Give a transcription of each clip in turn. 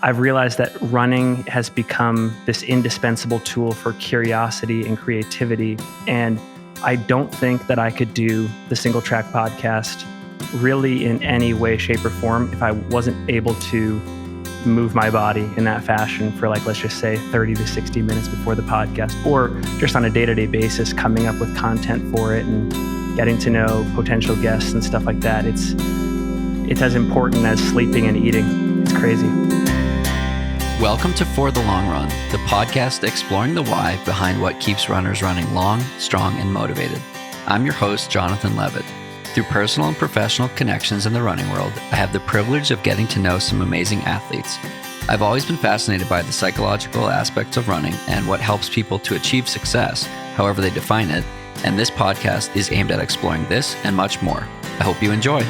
I've realized that running has become this indispensable tool for curiosity and creativity. And I don't think that I could do the Singletrack podcast really in any way, shape, or form if I wasn't able to move my body in that fashion for, like, let's just say 30 to 60 minutes before the podcast, or just on a day-to-day basis, coming up with content for it and getting to know potential guests and stuff like that. It's as important as sleeping and eating. It's crazy. Welcome to For the Long Run, the podcast exploring the why behind what keeps runners running long, strong, and motivated. I'm your host, Jonathan Levitt. Through personal and professional connections in the running world, I have the privilege of getting to know some amazing athletes. I've always been fascinated by the psychological aspects of running and what helps people to achieve success, however they define it, and this podcast is aimed at exploring this and much more. I hope you enjoy.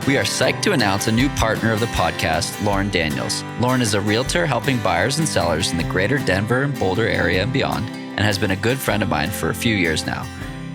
We are psyched to announce a new partner of the podcast, Lauren Daniels. Lauren is a realtor helping buyers and sellers in the greater Denver and Boulder area and beyond, and has been a good friend of mine for a few years now.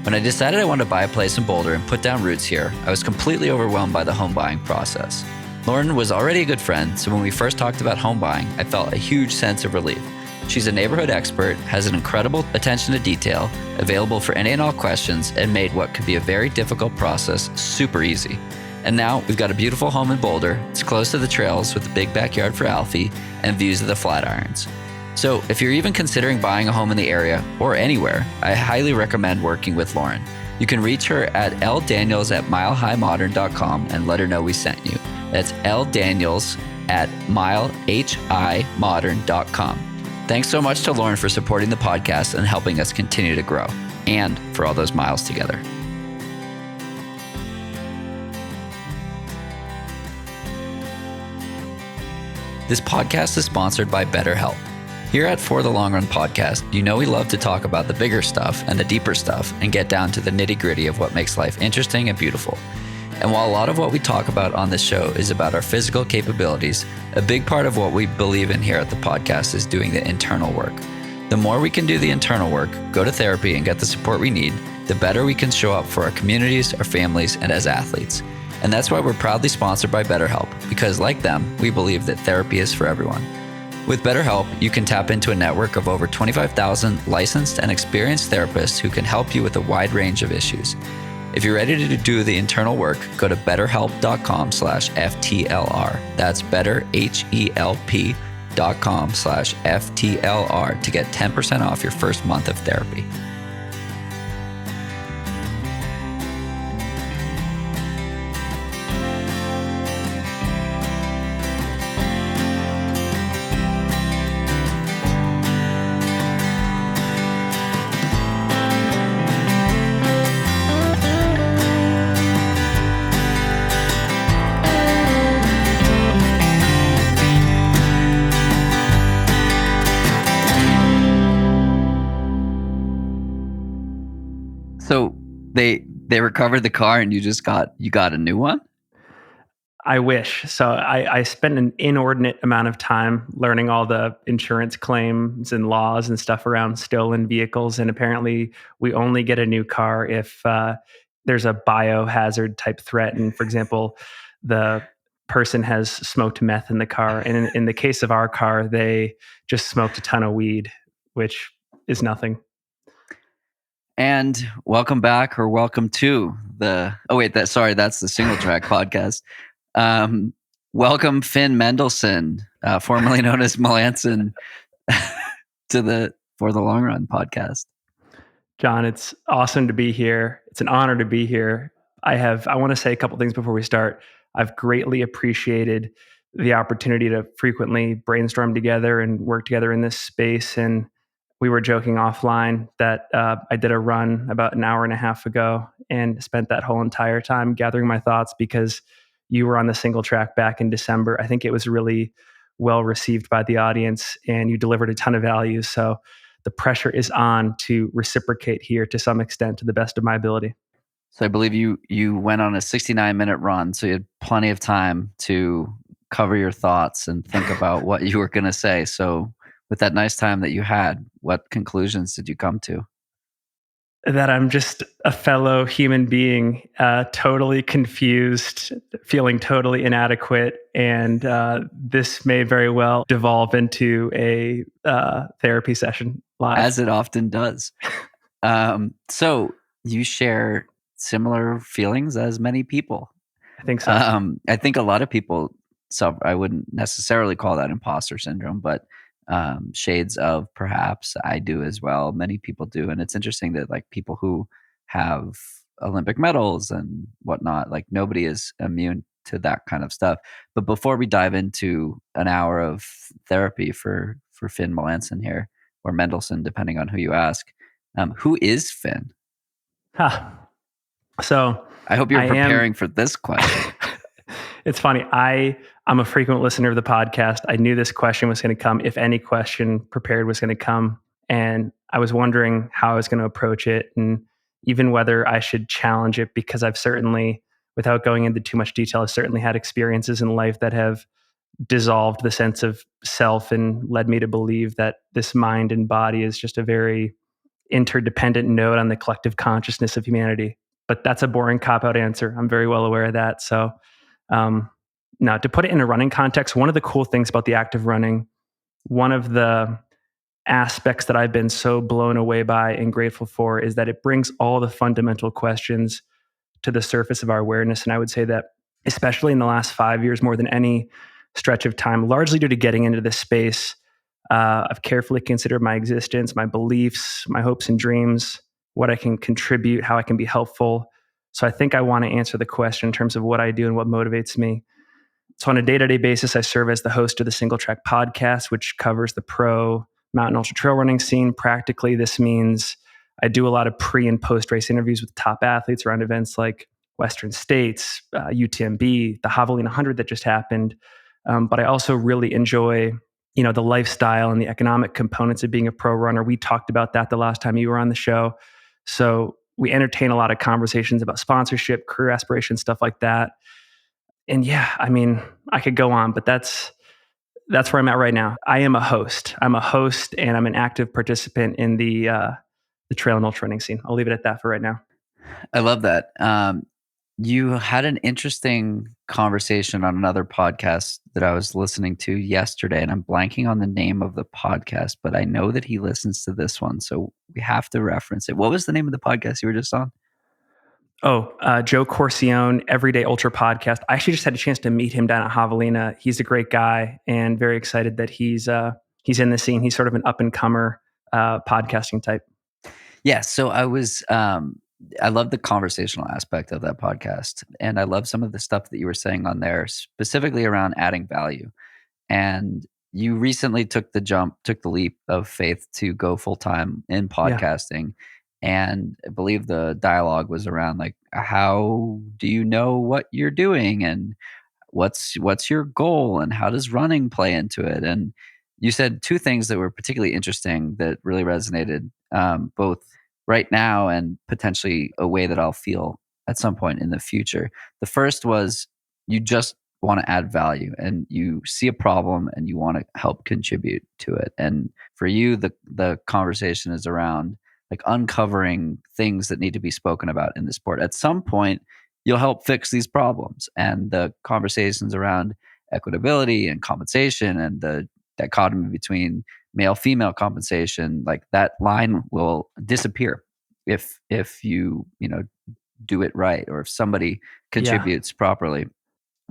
When I decided I wanted to buy a place in Boulder and put down roots here, I was completely overwhelmed by the home buying process. Lauren was already a good friend, so when we first talked about home buying, I felt a huge sense of relief. She's a neighborhood expert, has an incredible attention to detail, available for any and all questions, and made what could be a very difficult process super easy. And now we've got a beautiful home in Boulder. It's close to the trails with a big backyard for Alfie and views of the Flatirons. So if you're even considering buying a home in the area or anywhere, I highly recommend working with Lauren. You can reach her at ldaniels@milehighmodern.com and let her know we sent you. That's ldaniels@milehighmodern.com. Thanks so much to Lauren for supporting the podcast and helping us continue to grow, and for all those miles together. This podcast is sponsored by BetterHelp. Here at For the Long Run Podcast, you know we love to talk about the bigger stuff and the deeper stuff and get down to the nitty-gritty of what makes life interesting and beautiful. And while a lot of what we talk about on this show is about our physical capabilities, a big part of what we believe in here at the podcast is doing the internal work. The more we can do the internal work, go to therapy and get the support we need, the better we can show up for our communities, our families, and as athletes. And that's why we're proudly sponsored by BetterHelp, because like them, we believe that therapy is for everyone. With BetterHelp, you can tap into a network of over 25,000 licensed and experienced therapists who can help you with a wide range of issues. If you're ready to do the internal work, go to betterhelp.com/FTLR. That's betterhelp.com/FTLR to get 10% off your first month of therapy. So they recovered the car and you got a new one? I wish. So I spent an inordinate amount of time learning all the insurance claims and laws and stuff around stolen vehicles. And apparently we only get a new car if there's a biohazard type threat. And for example, the person has smoked meth in the car. And in the case of our car, they just smoked a ton of weed, which is nothing. And welcome back, or welcome to that's the Singletrack Podcast. Welcome Finn Mendelson, formerly known as Melanson, to the For the Long Run Podcast. John, it's awesome to be here. It's an honor to be here. I want to say a couple things before we start. I've greatly appreciated the opportunity to frequently brainstorm together and work together in this space. And we were joking offline that I did a run about an hour and a half ago and spent that whole entire time gathering my thoughts because you were on the Singletrack back in December. I think it was really well received by the audience and you delivered a ton of value. So the pressure is on to reciprocate here to some extent to the best of my ability. So I believe you went on a 69-minute run, so you had plenty of time to cover your thoughts and think about what you were going to say. So with that nice time that you had, what conclusions did you come to? that I'm just a fellow human being, totally confused, feeling totally inadequate, and this may very well devolve into a therapy session live. As it often does. So you share similar feelings as many people. I think so. I think a lot of people suffer. I wouldn't necessarily call that imposter syndrome, but shades of perhaps. I do as well. Many people do, and it's interesting that like people who have Olympic medals and whatnot, like nobody is immune to that kind of stuff. But before we dive into an hour of therapy for Finn Melanson here, or Mendelson, depending on who you ask, who is Finn? Huh. So I hope you're preparing for this question. It's funny. I'm a frequent listener of the podcast. I knew this question was going to come, if any question prepared was going to come. And I was wondering how I was going to approach it and even whether I should challenge it, because I've certainly, without going into too much detail, I've certainly had experiences in life that have dissolved the sense of self and led me to believe that this mind and body is just a very interdependent node on the collective consciousness of humanity. But that's a boring cop-out answer. I'm very well aware of that. So now, to put it in a running context, one of the cool things about the act of running, one of the aspects that I've been so blown away by and grateful for, is that it brings all the fundamental questions to the surface of our awareness. And I would say that, especially in the last 5 years, more than any stretch of time, largely due to getting into this space, I've carefully considered my existence, my beliefs, my hopes and dreams, what I can contribute, how I can be helpful. So I think I want to answer the question in terms of what I do and what motivates me. So on a day-to-day basis, I serve as the host of the Singletrack Podcast, which covers the pro mountain ultra trail running scene. Practically, this means I do a lot of pre and post-race interviews with top athletes around events like Western States, UTMB, the Javelina 100 that just happened. But I also really enjoy, the lifestyle and the economic components of being a pro runner. We talked about that the last time you were on the show. So we entertain a lot of conversations about sponsorship, career aspirations, stuff like that. And yeah, I mean, I could go on, but that's where I'm at right now. I am a host. I'm a host, and I'm an active participant in the trail and ultra running scene. I'll leave it at that for right now. I love that. You had an interesting conversation on another podcast that I was listening to yesterday, and I'm blanking on the name of the podcast, but I know that he listens to this one, so we have to reference it. What was the name of the podcast you were just on? Joe Corcione, Everyday Ultra Podcast. I actually just had a chance to meet him down at Javelina. He's a great guy, and very excited that he's in the scene. He's sort of an up-and-comer podcasting type. Yeah, so I love the conversational aspect of that podcast. And I love some of the stuff that you were saying on there, specifically around adding value. And you recently took the leap of faith to go full-time in podcasting. Yeah. And I believe the dialogue was around like, how do you know what you're doing? And what's your goal? And how does running play into it? And you said two things that were particularly interesting that really resonated, both right now and potentially a way that I'll feel at some point in the future. The first was you just want to add value and you see a problem and you want to help contribute to it. And for you, the conversation is around like uncovering things that need to be spoken about in the sport. At some point, you'll help fix these problems. And the conversations around equitability and compensation and the dichotomy between male-female compensation, like that line will disappear if you do it right, or if somebody contributes properly.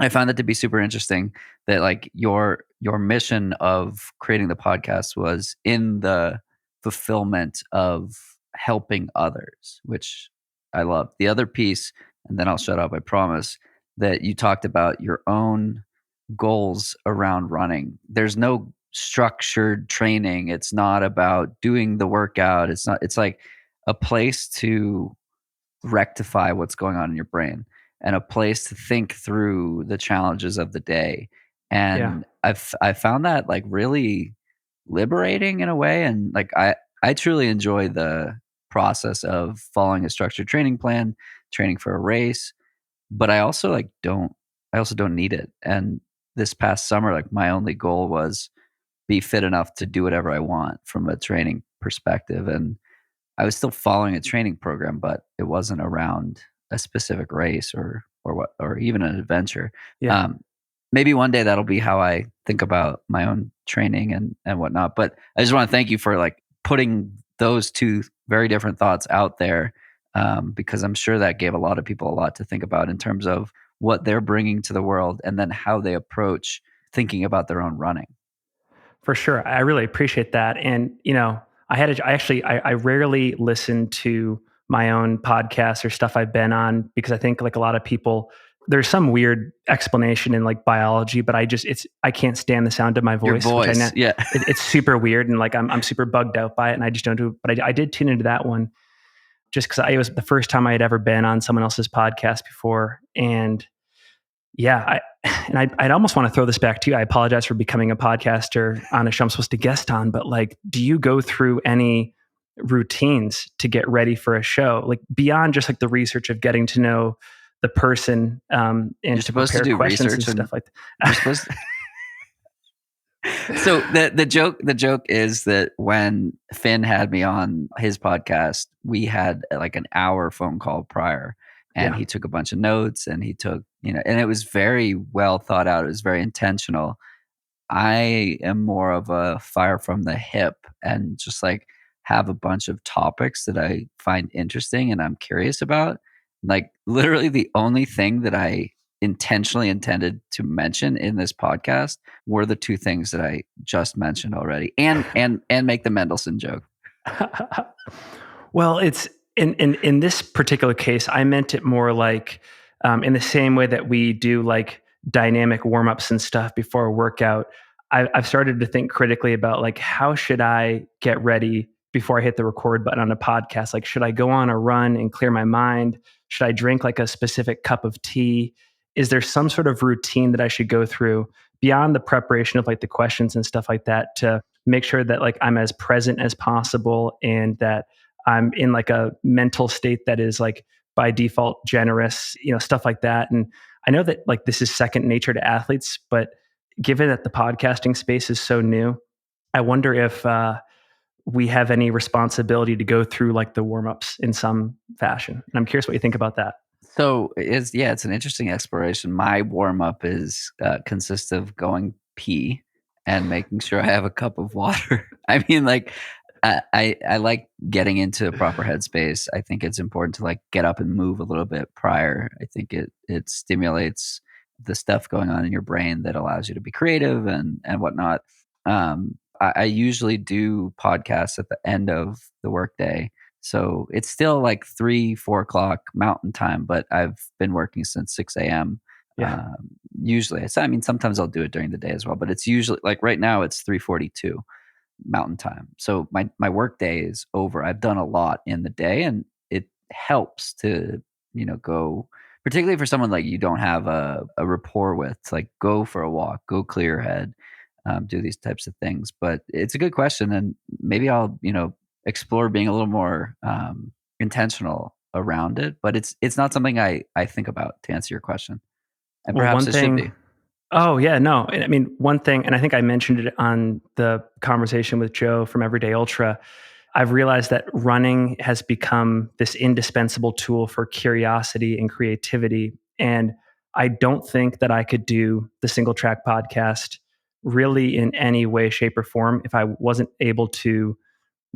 I found that to be super interesting, that like your mission of creating the podcast was in the fulfillment of helping others, which I love. The other piece, and then I'll shut up, I promise, that you talked about your own goals around running. There's no structured training. It's not about doing the workout. It's like a place to rectify what's going on in your brain and a place to think through the challenges of the day. And I found that like really liberating in a way. And like I truly enjoy the process of following a structured training plan, training for a race, but I also don't need it. And this past summer, like my only goal was be fit enough to do whatever I want from a training perspective. And I was still following a training program, but it wasn't around a specific race or even an adventure. Yeah. Um, Maybe one day that'll be how I think about my own training and whatnot. But I just want to thank you for like putting those two very different thoughts out there, because I'm sure that gave a lot of people a lot to think about in terms of what they're bringing to the world and then how they approach thinking about their own running. For sure. I really appreciate that. And, I rarely listen to my own podcasts or stuff I've been on because I think like a lot of people, there's some weird explanation in like biology, but I can't stand the sound of my Your voice, which I know voice, yeah. it's super weird. And like, I'm super bugged out by it and I just don't do it. But I did tune into that one just because it was the first time I had ever been on someone else's podcast before. And yeah, I'd almost want to throw this back to you. I apologize for becoming a podcaster on a show I'm supposed to guest on, but like, do you go through any routines to get ready for a show, like beyond just like the research of getting to know the person and You're to supposed to prepare do questions and research and stuff like you're that? supposed to, so the joke is that when Finn had me on his podcast, we had like an hour phone call prior, and Yeah. he took a bunch of notes and he took, and it was very well thought out. It was very intentional. I am more of a fire from the hip and just like have a bunch of topics that I find interesting and I'm curious about. Like literally the only thing that I intentionally intended to mention in this podcast were the two things that I just mentioned already, and make the Mendelssohn joke. Well, it's in this particular case, I meant it more like in the same way that we do like dynamic warm ups and stuff before a workout. I've started to think critically about like how should I get ready before I hit the record button on a podcast? Like, should I go on a run and clear my mind? Should I drink like a specific cup of tea? Is there some sort of routine that I should go through beyond the preparation of like the questions and stuff like that to make sure that like I'm as present as possible and that I'm in like a mental state that is like by default generous, stuff like that. And I know that like this is second nature to athletes, but given that the podcasting space is so new, I wonder if we have any responsibility to go through like the warm-ups in some fashion. And I'm curious what you think about that. So it's an interesting exploration. My warm up is consists of going pee and making sure I have a cup of water. I mean, like I like getting into a proper headspace. I think it's important to like get up and move a little bit prior. I think it stimulates the stuff going on in your brain that allows you to be creative and whatnot. I usually do podcasts at the end of the workday. So it's still like 3, 4 o'clock mountain time, but I've been working since 6 a.m. Yeah. Usually. So, I mean, sometimes I'll do it during the day as well, but it's usually like right now it's 3:42 mountain time. So my work day is over. I've done a lot in the day and it helps to, go, particularly for someone like you don't have a rapport with, to like go for a walk, go clear your head, do these types of things. But it's a good question. And maybe I'll, explore being a little more intentional around it. But it's not something I think about, to answer your question. And Well, perhaps one it should thing be. Oh, yeah, no. I mean, one thing, and I think I mentioned it on the conversation with Joe from Everyday Ultra. I've realized that running has become this indispensable tool for curiosity and creativity. And I don't think that I could do the Singletrack podcast really in any way, shape, or form if I wasn't able to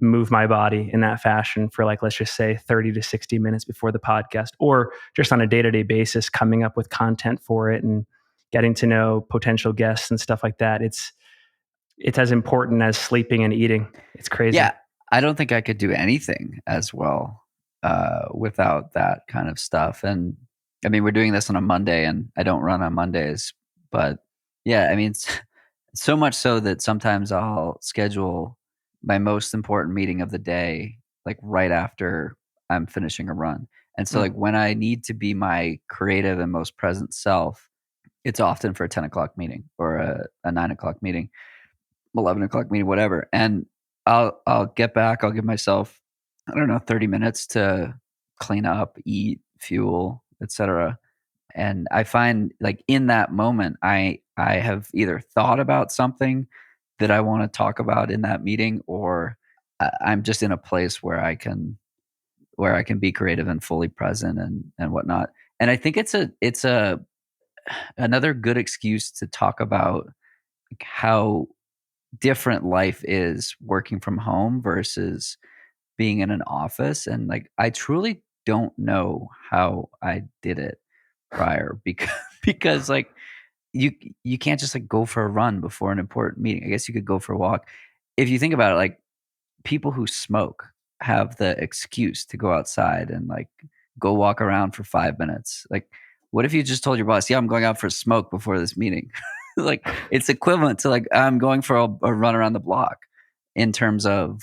move my body in that fashion for like, let's just say 30 to 60 minutes before the podcast, or just on a day-to-day basis, coming up with content for it and getting to know potential guests and stuff like that. It's as important as sleeping and eating. It's crazy. Yeah, I don't think I could do anything as well without that kind of stuff. And I mean, we're doing this on a Monday, and I don't run on Mondays, but yeah, I mean, it's so much so that sometimes I'll schedule my most important meeting of the day like right after I'm finishing a run. And so, Mm. like, when I need to be my creative and most present self, it's often for a 10 o'clock meeting or a 9 o'clock meeting, 11 o'clock meeting, whatever. And I'll get back. I'll give myself, I don't know, 30 minutes to clean up, eat, fuel, etc. And I find like in that moment, I have either thought about something that I want to talk about in that meeting, or I'm just in a place where I can be creative and fully present and whatnot. And I think it's another good excuse to talk about like, how different life is working from home versus being in an office. And like, I truly don't know how I did it prior because because like you you can't just like go for a run before an important meeting. I guess you could go for a walk. If you think about it, like people who smoke have the excuse to go outside and like go walk around for 5 minutes. Like, what if you just told your boss, "Yeah, I'm going out for a smoke before this meeting"? Like, it's equivalent to like I'm going for a run around the block in terms of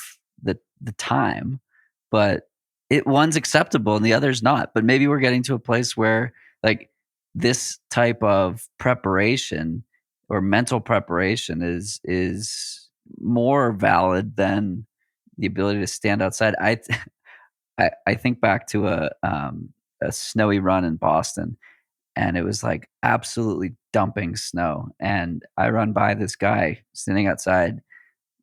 the time, but one's acceptable and the other's not. But maybe we're getting to a place where like this type of preparation or mental preparation is more valid than the ability to stand outside. I think back to a snowy run in Boston, and it was like absolutely dumping snow, and I run by this guy sitting outside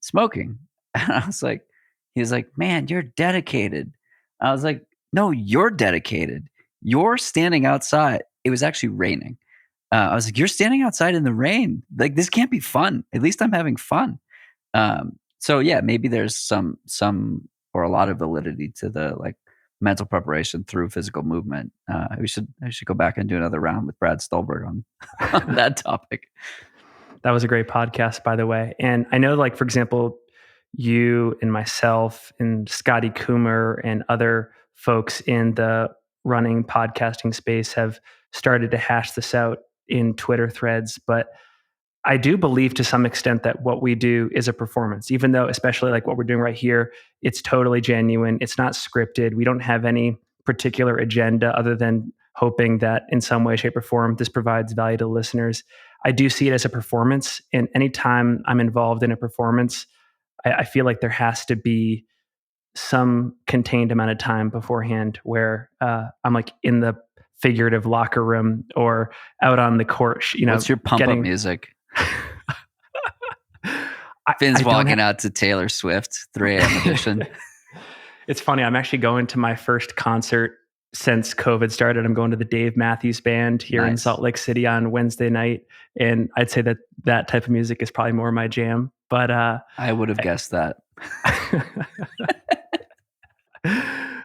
smoking, and I was like, he was like, "Man, you're dedicated." I was like, "No, you're dedicated. You're standing outside." It was actually raining. I was like, "You're standing outside in the rain. Like this can't be fun. At least I'm having fun." So yeah, maybe there's some or a lot of validity to the like mental preparation through physical movement. I should go back and do another round with Brad Stolberg on, on that topic. That was a great podcast, by the way. And I know, like, for example, you and myself and Scotty Coomer and other folks in the running podcasting space have started to hash this out in Twitter threads. But I do believe to some extent that what we do is a performance, even though, especially like what we're doing right here, it's totally genuine. It's not scripted. We don't have any particular agenda other than hoping that in some way, shape, or form, this provides value to listeners. I do see it as a performance. And anytime I'm involved in a performance, I feel like there has to be some contained amount of time beforehand where I'm like in the figurative locker room or out on the court, What's your pump up music? Finn's walking out to Taylor Swift, 3 a.m. edition. It's funny. I'm actually going to my first concert since COVID started. I'm going to the Dave Matthews Band here in Salt Lake City on Wednesday night. And I'd say that type of music is probably more my jam. But I would have guessed that.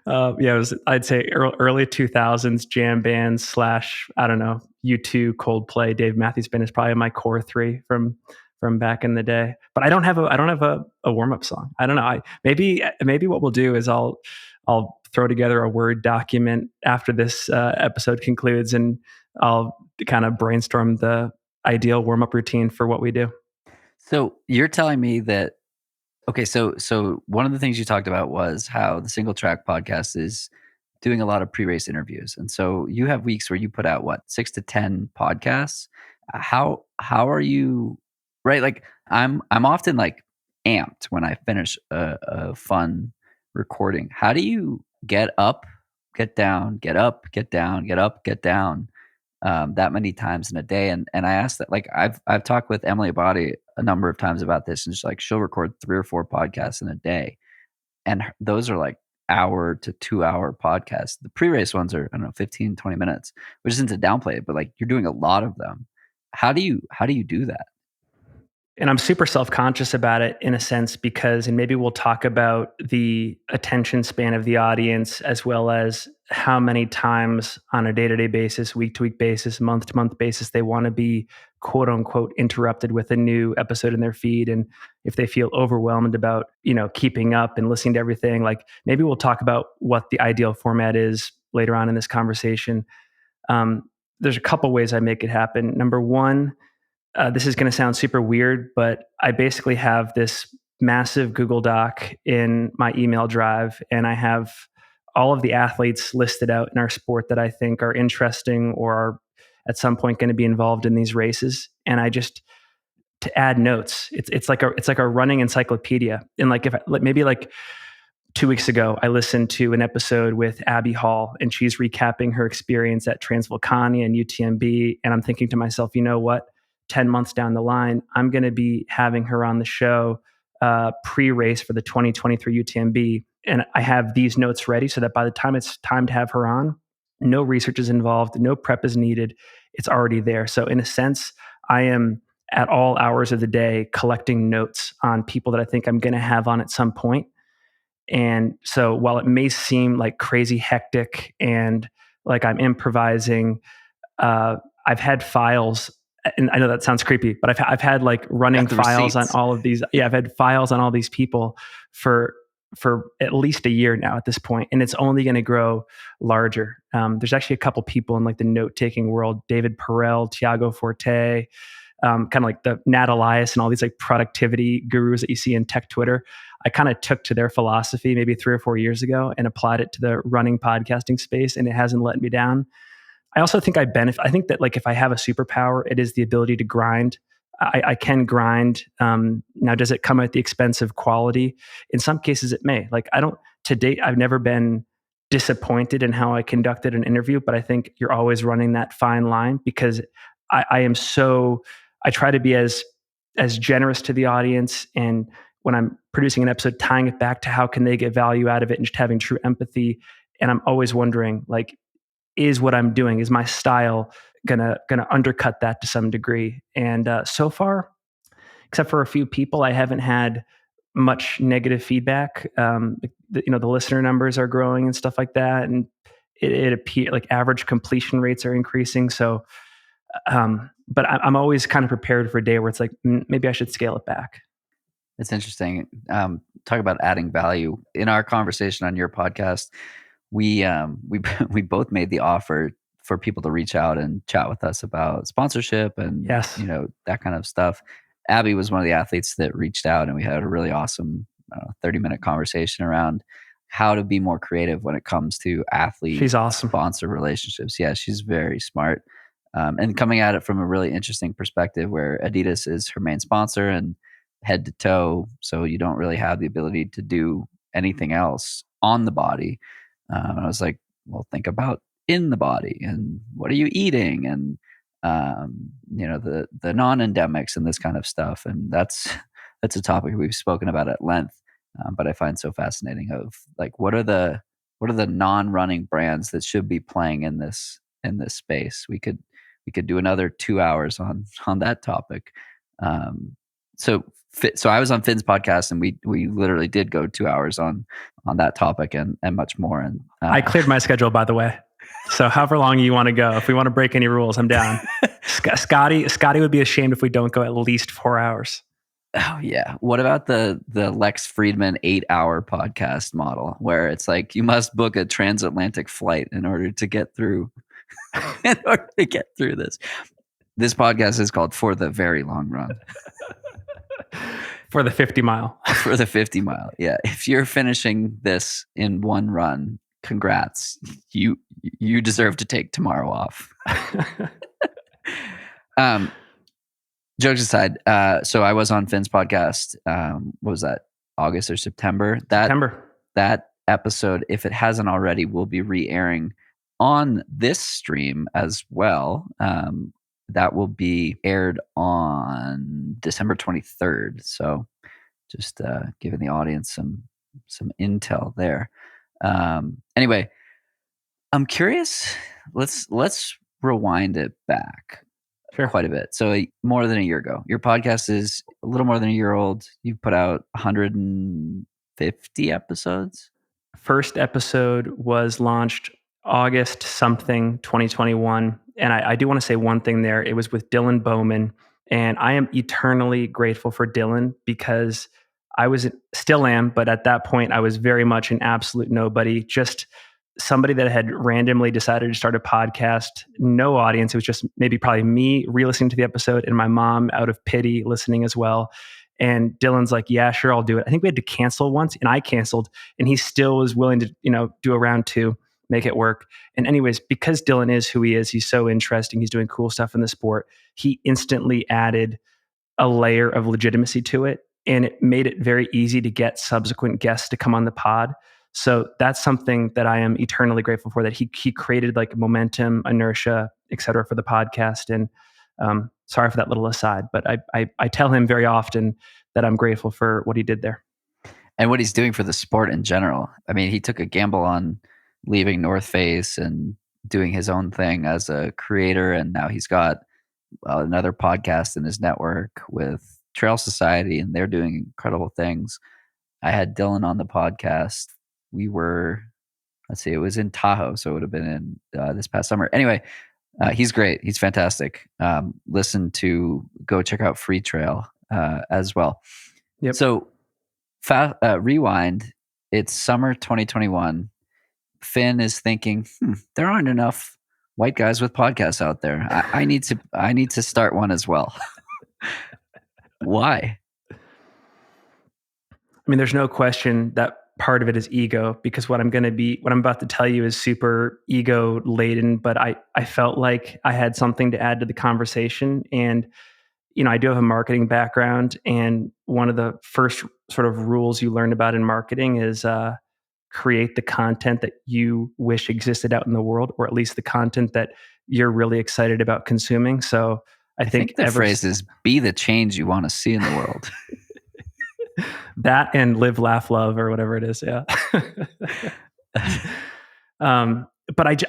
Yeah, I'd say early 2000s jam bands / I don't know, U2, Coldplay, Dave Matthews Band is probably my core 3 from back in the day. But I don't have a warm up song. I don't know. Maybe what we'll do is I'll throw together a Word document after this episode concludes, and I'll kind of brainstorm the ideal warm up routine for what we do. So you're telling me that. Okay, so one of the things you talked about was how the Singletrack Podcast is doing a lot of pre-race interviews, and so you have weeks where you put out 6 to 10 podcasts. How are you? Right, like I'm often like amped when I finish a fun recording. How do you get up, get down, get up, get down, get up, get down? That many times in a day. And I asked that, like, I've talked with Emily Abadi a number of times about this, and she'll record 3 or 4 podcasts in a day. And those are like hour to 2 hour podcasts. The pre-race ones are, I don't know, 15, 20 minutes, which isn't to downplay it, but like you're doing a lot of them. How do you do that? And I'm super self-conscious about it in a sense because, and maybe we'll talk about the attention span of the audience as well as how many times on a day-to-day basis, week-to-week basis, month-to-month basis, they want to be quote unquote interrupted with a new episode in their feed. And if they feel overwhelmed about, keeping up and listening to everything, like maybe we'll talk about what the ideal format is later on in this conversation. There's a couple ways I make it happen. Number one, this is going to sound super weird, but I basically have this massive Google Doc in my email drive, and I have all of the athletes listed out in our sport that I think are interesting or are at some point going to be involved in these races. And I just to add notes. It's like a running encyclopedia. And like maybe 2 weeks ago, I listened to an episode with Abby Hall, and she's recapping her experience at Transvolcania and UTMB. And I'm thinking to myself, you know what? 10 months down the line, I'm going to be having her on the show pre-race for the 2023 UTMB. And I have these notes ready so that by the time it's time to have her on, no research is involved, no prep is needed. It's already there. So in a sense, I am at all hours of the day collecting notes on people that I think I'm going to have on at some point. And so while it may seem like crazy hectic and like I'm improvising, I've had files, and I know that sounds creepy, but I've had like running files receipts on all of these. Yeah, I've had files on all these people for at least a year now at this point, and it's only going to grow larger. There's actually a couple people in like the note-taking world, David Perel, Tiago Forte, kind of like the Nat Elias and all these like productivity gurus that you see in tech Twitter. I kind of took to their philosophy maybe 3 or 4 years ago and applied it to the running podcasting space, and it hasn't let me down. I also think I benefit. I think that like if I have a superpower, it is the ability to grind. I can grind. Now, does it come at the expense of quality? In some cases, it may. Like to date, I've never been disappointed in how I conducted an interview, but I think you're always running that fine line because I try to be as generous to the audience. And when I'm producing an episode, tying it back to how can they get value out of it and just having true empathy. And I'm always wondering, like, is what I'm doing, is my style gonna undercut that to some degree? And so far, except for a few people, I haven't had much negative feedback. The listener numbers are growing and stuff like that, and it appears like average completion rates are increasing. So, but I'm always kind of prepared for a day where it's like maybe I should scale it back. It's interesting. Talk about adding value. In our conversation on your podcast, we both made the offer for people to reach out and chat with us about sponsorship and Yes. that kind of stuff. Abby was one of the athletes that reached out, and we had a really awesome 30-minute conversation around how to be more creative when it comes to athlete She's awesome. sponsor relationships. Yeah, she's very smart. And coming at it from a really interesting perspective where Adidas is her main sponsor and head to toe, so you don't really have the ability to do anything else on the body. I was like, well, think about in the body and what are you eating and the non-endemics and this kind of stuff. And that's a topic we've spoken about at length. But I find so fascinating of like what are the non-running brands that should be playing in this space. We could do another 2 hours on that topic. So I was on Finn's podcast, and we literally did go 2 hours on that topic and much more. And I cleared my schedule, by the way. So however long you want to go, if we want to break any rules, I'm down. Scotty would be ashamed if we don't go at least 4 hours. Oh yeah. What about the Lex Friedman 8-hour podcast model, where it's like you must book a transatlantic flight in order to get through this. This podcast is called For the Very Long Run. For the 50 mile. For the 50 mile. Yeah. If you're finishing this in one run, congrats. You deserve to take tomorrow off. Jokes aside, so I was on Finn's podcast. What was that? August or September? That episode, if it hasn't already, will be re-airing on this stream as well. That will be aired on December 23rd. So just giving the audience some intel there. Anyway, I'm curious. Let's rewind it back quite a bit. So more than a year ago, your podcast is a little more than a year old. You've put out 150 episodes. First episode was launched August something 2021. And I do want to say one thing there. It was with Dylan Bowman. And I am eternally grateful for Dylan because I still am, but at that point I was very much an absolute nobody, just somebody that had randomly decided to start a podcast, no audience. It was just probably me re-listening to the episode and my mom out of pity listening as well. And Dylan's like, yeah, sure, I'll do it. I think we had to cancel once and I canceled, and he still was willing to, do a round 2, make it work. And anyways, because Dylan is who he is, he's so interesting. He's doing cool stuff in the sport. He instantly added a layer of legitimacy to it, and it made it very easy to get subsequent guests to come on the pod. So that's something that I am eternally grateful for, that he created like momentum, inertia, et cetera, for the podcast. And sorry for that little aside, but I tell him very often that I'm grateful for what he did there. And what he's doing for the sport in general. I mean, he took a gamble on leaving North Face and doing his own thing as a creator. And now he's got another podcast in his network with Trail Society, and they're doing incredible things. I had Dylan on the podcast. We were, let's see, it was in Tahoe. So it would have been in this past summer. Anyway, he's great. He's fantastic. Go check out Free Trail as well. Yep. So rewind. It's summer 2021. Finn is thinking, there aren't enough white guys with podcasts out there. I need to start one as well. Why? I mean, there's no question that part of it is ego, because what I'm about to tell you is super ego laden, but I felt like I had something to add to the conversation. And, I do have a marketing background, and one of the first sort of rules you learn about in marketing is create the content that you wish existed out in the world, or at least the content that you're really excited about consuming. So I think the phrase is be the change you want to see in the world. That and live, laugh, love, or whatever it is. Yeah. But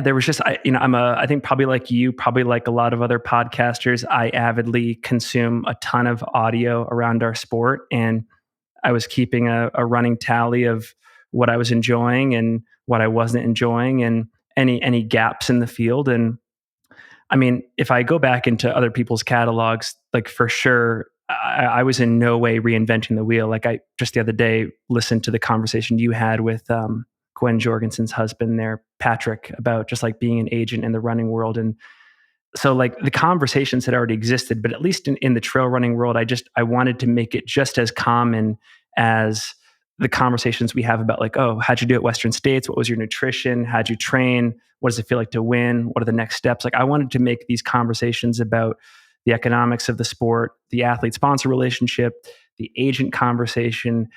there was just, I think probably like you, probably like a lot of other podcasters, I avidly consume a ton of audio around our sport. And I was keeping a running tally of what I was enjoying and what I wasn't enjoying, and any gaps in the field. And I mean, if I go back into other people's catalogs, like for sure, I was in no way reinventing the wheel. Like I just the other day listened to the conversation you had with Gwen Jorgensen's husband there, Patrick, about just like being an agent in the running world. And so like the conversations had already existed, but at least in the trail running world, I wanted to make it just as common as the conversations we have about like, oh, how'd you do at Western States? What was your nutrition? How'd you train? What does it feel like to win? What are the next steps? Like I wanted to make these conversations about the economics of the sport, the athlete-sponsor relationship, the agent conversation,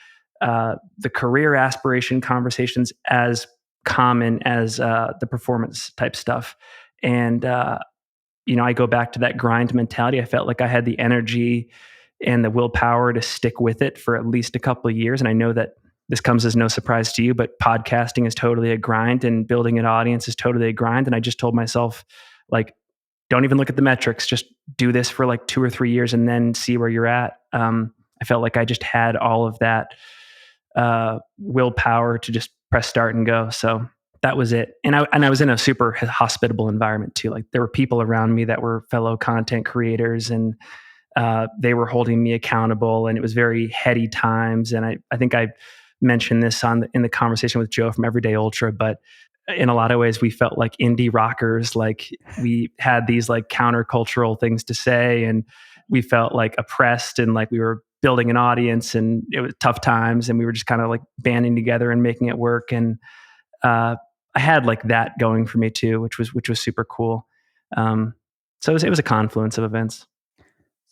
the career aspiration conversations as common as the performance type stuff. And, I go back to that grind mentality. I felt like I had the energy and the willpower to stick with it for at least a couple of years. And I know that this comes as no surprise to you, but podcasting is totally a grind, and building an audience is totally a grind. And I just told myself, like, don't even look at the metrics, just do this for like 2 or 3 years and then see where you're at. I felt like I just had all of that willpower to just press start and go. So that was it. And I was in a super hospitable environment too. Like there were people around me that were fellow content creators, and they were holding me accountable, and it was very heady times. And I think I mentioned this in the conversation with Joe from Everyday Ultra, but in a lot of ways we felt like indie rockers. Like we had these like countercultural things to say, and we felt like oppressed, and like we were building an audience, and it was tough times, and we were just kind of like banding together and making it work. And I had like that going for me too, which was super cool. So it was a confluence of events.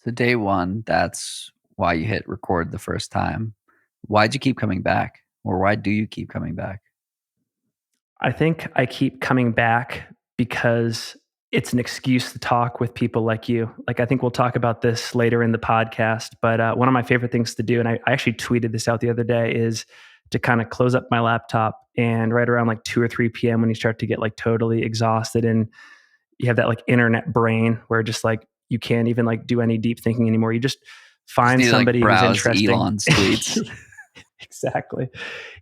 So day one, that's why you hit record the first time. Why'd you keep coming back? Or why do you keep coming back? I think I keep coming back because it's an excuse to talk with people like you. Like I think we'll talk about this later in the podcast, but one of my favorite things to do, and I actually tweeted this out the other day, is to kind of close up my laptop, and right around like 2 or 3 p.m. when you start to get like totally exhausted and you have that like internet brain where just like you can't even like do any deep thinking anymore. You just find somebody who's interesting. Elon's tweets. Exactly.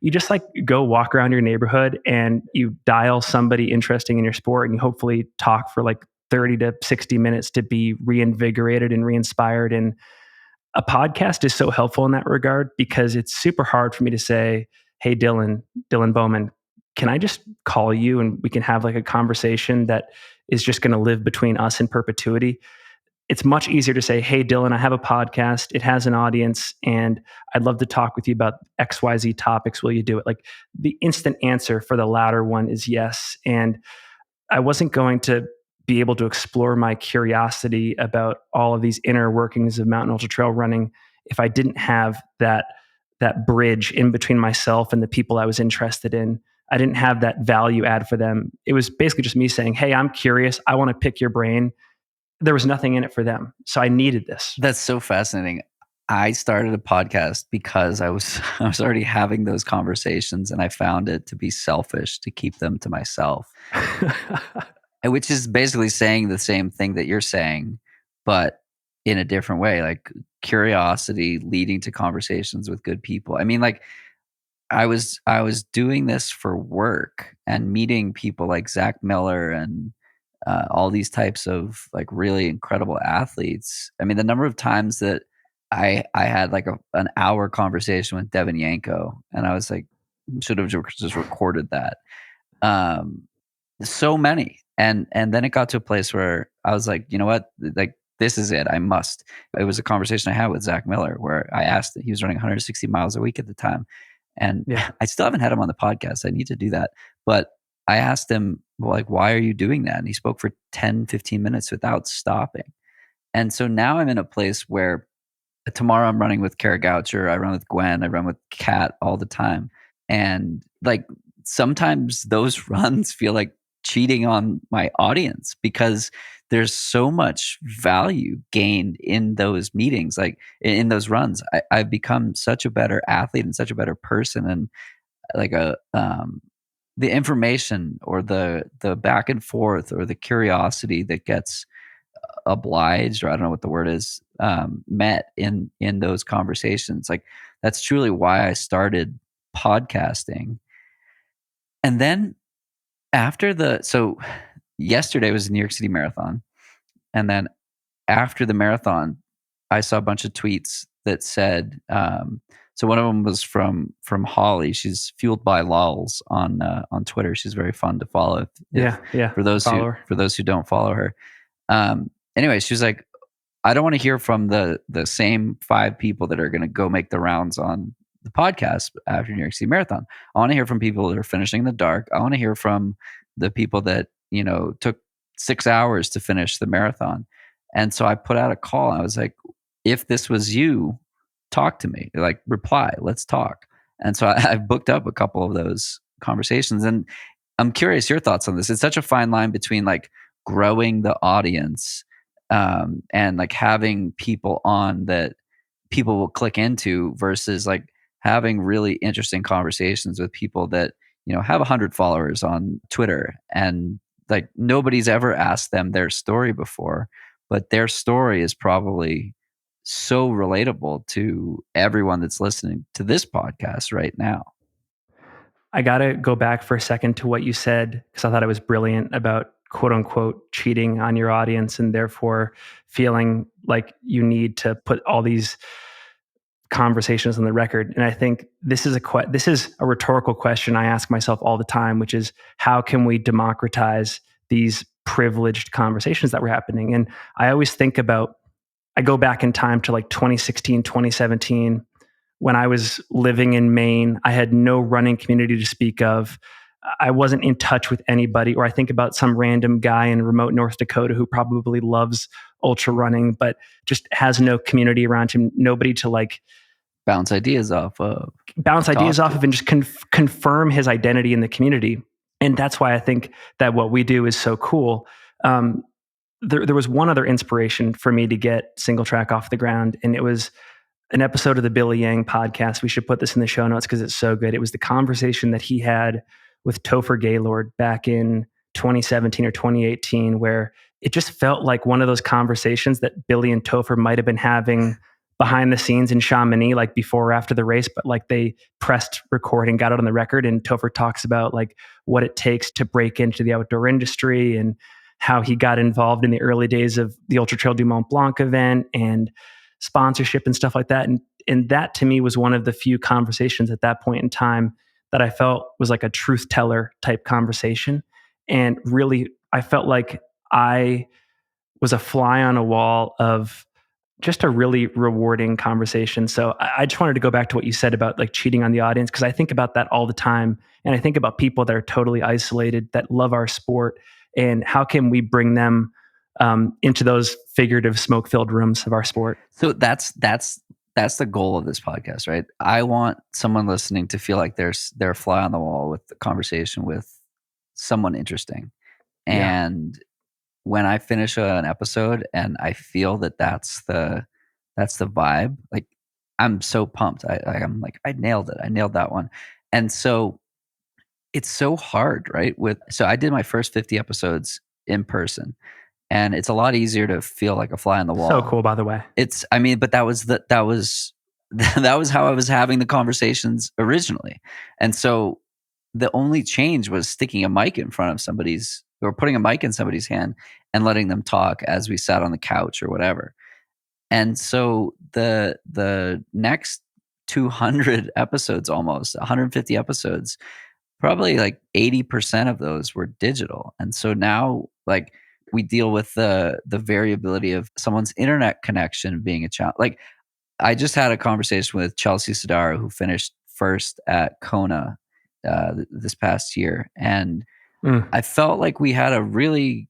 You just like go walk around your neighborhood and you dial somebody interesting in your sport, and you hopefully talk for like 30 to 60 minutes to be reinvigorated and re-inspired. And a podcast is so helpful in that regard, because it's super hard for me to say, hey, Dylan Bowman, can I just call you and we can have like a conversation that is just going to live between us in perpetuity? It's much easier to say, hey, Dylan, I have a podcast. It has an audience, and I'd love to talk with you about XYZ topics. Will you do it? Like the instant answer for the latter one is yes. And I wasn't going to be able to explore my curiosity about all of these inner workings of mountain ultra trail running if I didn't have that bridge in between myself and the people I was interested in. I didn't have that value add for them. It was basically just me saying, hey, I'm curious. I want to pick your brain. There was nothing in it for them. So I needed this. That's so fascinating. I started a podcast because I was I was already having those conversations, and I found it to be selfish to keep them to myself. Which is basically saying the same thing that you're saying, but in a different way, like curiosity leading to conversations with good people. I mean, like I was doing this for work and meeting people like Zach Miller and all these types of like really incredible athletes. I mean, the number of times that I had like an hour conversation with Devin Yanko, and I was like, should have just recorded that. Um, so many, and then it got to a place where I was like, you know what, like this is it. I must. It was a conversation I had with Zach Miller where I asked that he was running 160 miles a week at the time, and Yeah. I still haven't had him on the podcast. I need to do that, but I asked him, well, like, why are you doing that? And he spoke for 10, 15 minutes without stopping. And so now I'm in a place where tomorrow I'm running with Kara Goucher, I run with Gwen, I run with Kat all the time. And like sometimes those runs feel like cheating on my audience because there's so much value gained in those meetings, like in those runs. I've become such a better athlete and such a better person. And like the information or the back and forth or the curiosity that gets obliged, or I don't know what the word is, met in those conversations. Like that's truly why I started podcasting. And then so yesterday was the New York City Marathon, and then after the marathon, I saw a bunch of tweets that said, so one of them was from Holly. She's fueled by lulls on Twitter. She's very fun to follow. Yeah. For those who don't follow her. Anyway, she was like, I don't want to hear from the same 5 people that are going to go make the rounds on the podcast after New York City Marathon. I want to hear from people that are finishing in the dark. I want to hear from the people that, took 6 hours to finish the marathon. And so I put out a call. I was like, if this was you, talk to me, like reply, let's talk. And so I've booked up a couple of those conversations, and I'm curious your thoughts on this. It's such a fine line between like growing the audience and like having people on that people will click into versus like having really interesting conversations with people that have 100 followers on Twitter, and like nobody's ever asked them their story before, but their story is probably so relatable to everyone that's listening to this podcast right now. I got to go back for a second to what you said, because I thought it was brilliant about quote unquote cheating on your audience and therefore feeling like you need to put all these conversations on the record. And I think this is a rhetorical question I ask myself all the time, which is how can we democratize these privileged conversations that were happening? And I always think about, I go back in time to like 2016, 2017, when I was living in Maine. I had no running community to speak of. I wasn't in touch with anybody. Or I think about some random guy in remote North Dakota who probably loves ultra running, but just has no community around him, nobody to like bounce ideas off of and just confirm his identity in the community. And that's why I think that what we do is so cool. There was one other inspiration for me to get Singletrack off the ground, and it was an episode of the Billy Yang podcast. We should put this in the show notes because it's so good. It was the conversation that he had with Topher Gaylord back in 2017 or 2018, where it just felt like one of those conversations that Billy and Topher might have been having behind the scenes in Chamonix, like before or after the race, but like they pressed record and got it on the record. And Topher talks about like what it takes to break into the outdoor industry and how he got involved in the early days of the Ultra Trail du Mont Blanc event and sponsorship and stuff like that. And that to me was one of the few conversations at that point in time that I felt was like a truth teller type conversation. And really, I felt like I was a fly on a wall of just a really rewarding conversation. So I just wanted to go back to what you said about like cheating on the audience, because I think about that all the time. And I think about people that are totally isolated, that love our sport, and how can we bring them into those figurative smoke-filled rooms of our sport. So that's the goal of this podcast, right? I want someone listening to feel like they're a fly on the wall with the conversation with someone interesting. And when I finish an episode and I feel that that's the vibe, like I'm so pumped. I'm like, I nailed it. I nailed that one. And so it's so hard, right? So I did my first 50 episodes in person, and it's a lot easier to feel like a fly on the So wall. cool, by the way. But that was that was how I was having the conversations originally. And so the only change was sticking a mic in front of somebody's, or putting a mic in somebody's hand and letting them talk as we sat on the couch or whatever. And so the next 200 episodes, almost 150 episodes, probably like 80% of those were digital. And so now, like, we deal with the variability of someone's internet connection being a challenge. Like, I just had a conversation with Chelsea Sodaro, who finished first at Kona this past year, and Mm. I felt like we had a really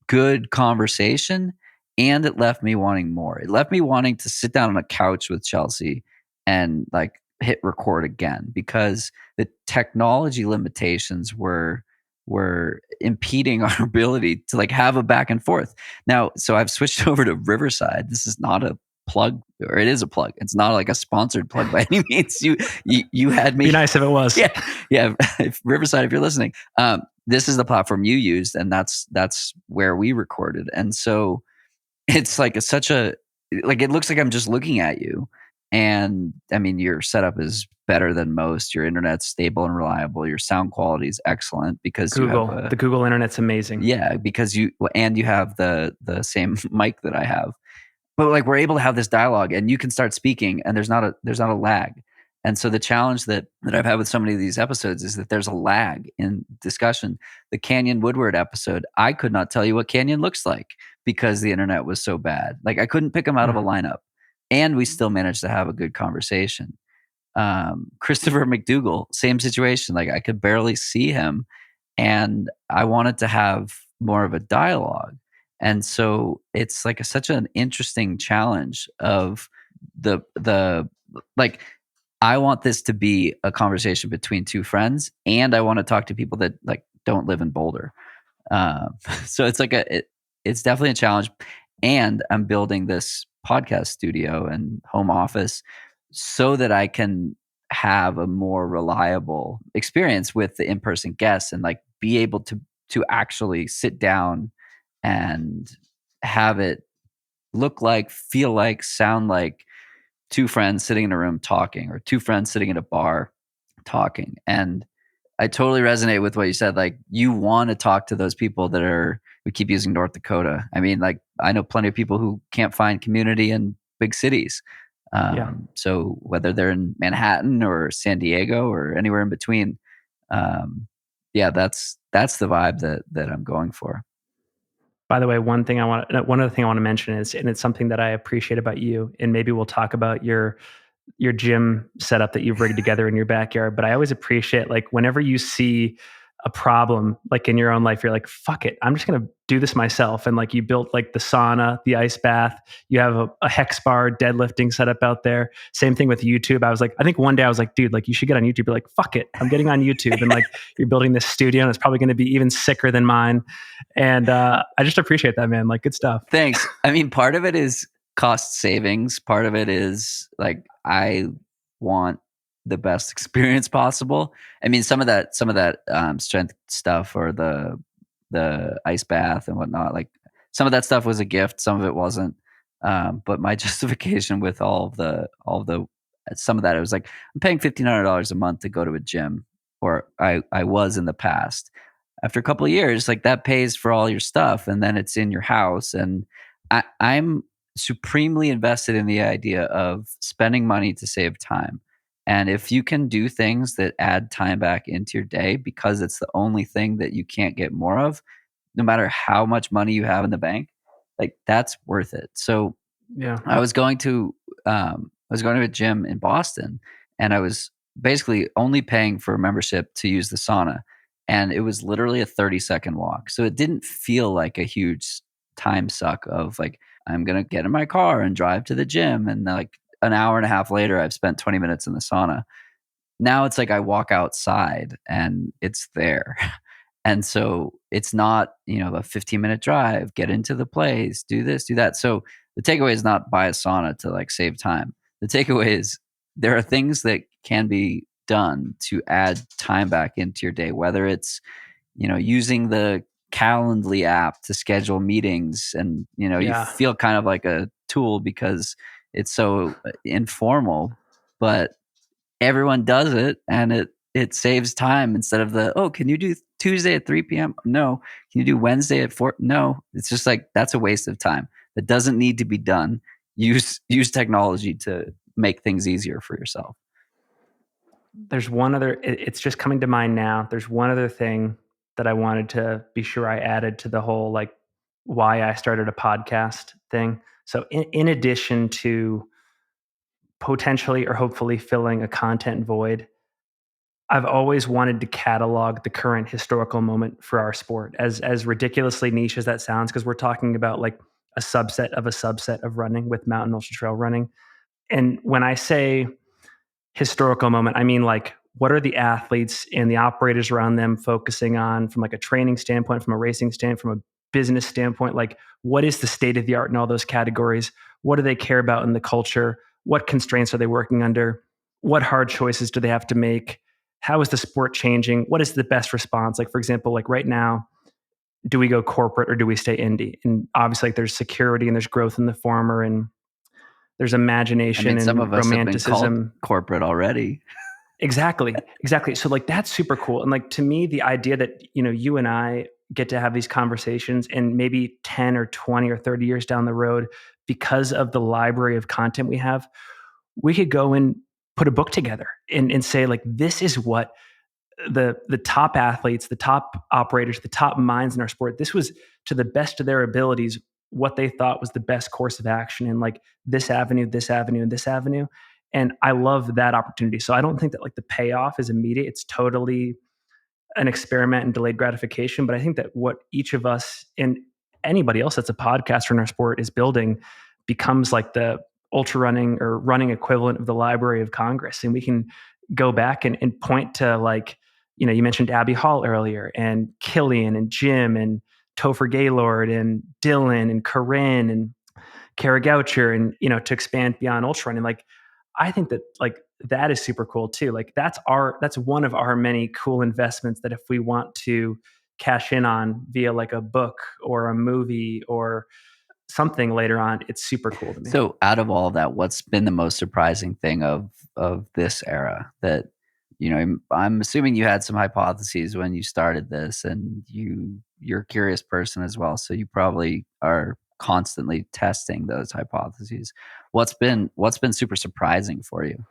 good conversation, and it left me wanting more. It left me wanting to sit down on a couch with Chelsea and like hit record again, because the technology limitations were impeding our ability to like have a back and forth. Now, so I've switched over to Riverside. This is not a plug, or it is a plug. It's not like a sponsored plug by any means. You had me. Be nice if it was. Yeah. Riverside, if you're listening, this is the platform you used, and that's where we recorded. And so it's like it looks like I'm just looking at you. And I mean, your setup is better than most. Your internet's stable and reliable. Your sound quality is excellent because the Google internet's amazing. Yeah, because you have the same mic that I have. But like, we're able to have this dialogue, and you can start speaking, and there's not a lag. And so the challenge that I've had with so many of these episodes is that there's a lag in discussion. The Canyon Woodward episode, I could not tell you what Canyon looks like because the internet was so bad. Like, I couldn't pick him out of a lineup, and we still managed to have a good conversation. Christopher McDougall, same situation. Like, I could barely see him, and I wanted to have more of a dialogue. And so it's like such an interesting challenge of the like, I want this to be a conversation between two friends, and I want to talk to people that like don't live in Boulder. So it's like it's definitely a challenge. And I'm building this podcast studio and home office so that I can have a more reliable experience with the in-person guests, and like be able to actually sit down and have it look like, feel like, sound like two friends sitting in a room talking, or two friends sitting in a bar talking. And I totally resonate with what you said. Like, you want to talk to those people we keep using North Dakota. I mean, like, I know plenty of people who can't find community in big cities. So whether they're in Manhattan or San Diego or anywhere in between, that's the vibe that I'm going for. By the way, one other thing I want to mention is, and it's something that I appreciate about you, and maybe we'll talk about your gym setup that you've rigged together in your backyard. But I always appreciate, like, whenever you see a problem like in your own life, you're like, fuck it, I'm just going to do this myself. And like, you built like the sauna, the ice bath, you have a hex bar deadlifting setup out there. Same thing with YouTube. I think one day I was like, dude, like, you should get on YouTube. You're like, fuck it, I'm getting on YouTube. And like, you're building this studio, and it's probably going to be even sicker than mine. And I just appreciate that, man. Like, good stuff. Thanks. I mean, part of it is cost savings. Part of it is like, I want the best experience possible. I mean, some of that strength stuff, or the ice bath and whatnot, like, some of that stuff was a gift, some of it wasn't. But my justification with all of the some of that, it was like, I'm paying $1,500 a month to go to a gym, or I was in the past. After a couple of years, like, that pays for all your stuff, and then it's in your house. And I'm supremely invested in the idea of spending money to save time. And if you can do things that add time back into your day, because it's the only thing that you can't get more of, no matter how much money you have in the bank, like, that's worth it. So Yeah. I was going to a gym in Boston, and I was basically only paying for a membership to use the sauna. And it was literally a 30-second walk. So it didn't feel like a huge time suck of like, I'm going to get in my car and drive to the gym. And like, an hour and a half later, I've spent 20 minutes in the sauna. Now it's like, I walk outside and it's there. And so it's not, a 15-minute drive, get into the place, do this, do that. So the takeaway is not buy a sauna to like save time. the takeaway is there are things that can be done to add time back into your day, whether it's, using the Calendly app to schedule meetings, and, you Yeah. feel kind of like a tool because it's so informal, but everyone does it, and it saves time instead of can you do Tuesday at 3 p.m.? No. Can you do Wednesday at 4? No. It's just like, that's a waste of time. That doesn't need to be done. Use technology to make things easier for yourself. There's one other, it's just coming to mind now. There's one other thing that I wanted to be sure I added to the whole, like, why I started a podcast thing. So in addition to potentially or hopefully filling a content void, I've always wanted to catalog the current historical moment for our sport, as ridiculously niche as that sounds, because we're talking about like a subset of running with mountain ultra trail running. And when I say historical moment, I mean, like, what are the athletes and the operators around them focusing on from like a training standpoint, from a racing standpoint, from a business standpoint? Like, what is the state of the art in all those categories? What do they care about in the culture? What constraints are they working under? What hard choices do they have to make? How is the sport changing? What is the best response? Like, for example, like right now, do we go corporate or do we stay indie? And obviously, like, there's security and there's growth in the former, and there's I imagination mean, some and of us have been called romanticism. corporate already. Exactly. So like, that's super cool. And like, to me, the idea that, you and I get to have these conversations, and maybe 10 or 20 or 30 years down the road, because of the library of content we have, we could go and put a book together and say, like, this is what the top athletes, the top operators, the top minds in our sport, this was, to the best of their abilities, what they thought was the best course of action in like this avenue, this avenue, and this avenue. And I love that opportunity. So I don't think that like the payoff is immediate. It's totally an experiment and delayed gratification. But I think that what each of us and anybody else that's a podcaster in our sport is building becomes like the ultra running or running equivalent of the Library of Congress. And we can go back and point to, like, you mentioned Abby Hall earlier, and Killian and Jim and Topher Gaylord and Dylan and Corinne and Kara Goucher, and to expand beyond ultra running. Like, I think that, like, that is super cool too. Like, that's one of our many cool investments that if we want to cash in on via like a book or a movie or something later on, it's super cool to me. So out of all of that, what's been the most surprising thing of this era that, I'm assuming you had some hypotheses when you started this, and you're a curious person as well. So you probably are constantly testing those hypotheses. What's been super surprising for you?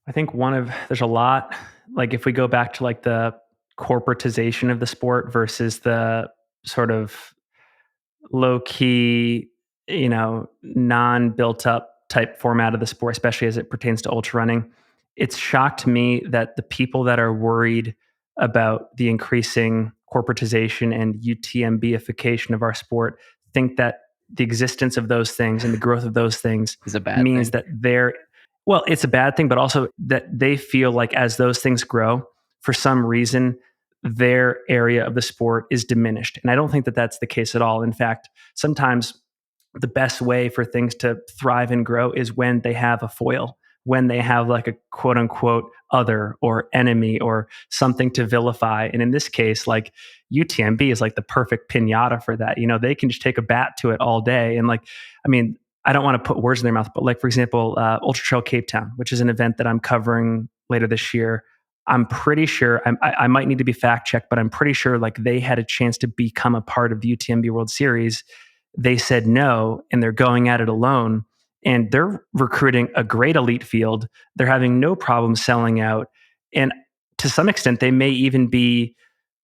I think there's a lot, like, if we go back to like the corporatization of the sport versus the sort of low key, non built up type format of the sport, especially as it pertains to ultra running. It's shocked me that the people that are worried about the increasing corporatization and UTMBification of our sport think that the existence of those things and the growth of those things Is a bad means thing. that well, it's a bad thing, but also that they feel like as those things grow, for some reason, their area of the sport is diminished. And I don't think that that's the case at all. In fact, sometimes the best way for things to thrive and grow is when they have a foil, when they have like a quote unquote other or enemy or something to vilify. And in this case, like, UTMB is like the perfect pinata for that. They can just take a bat to it all day. And like, I mean, I don't want to put words in their mouth, but like, for example, Ultra Trail Cape Town, which is an event that I'm covering later this year. I'm pretty sure, I might need to be fact checked, but I'm pretty sure like they had a chance to become a part of the UTMB World Series. They said no, and they're going at it alone. And they're recruiting a great elite field. They're having no problem selling out. And to some extent, they may even be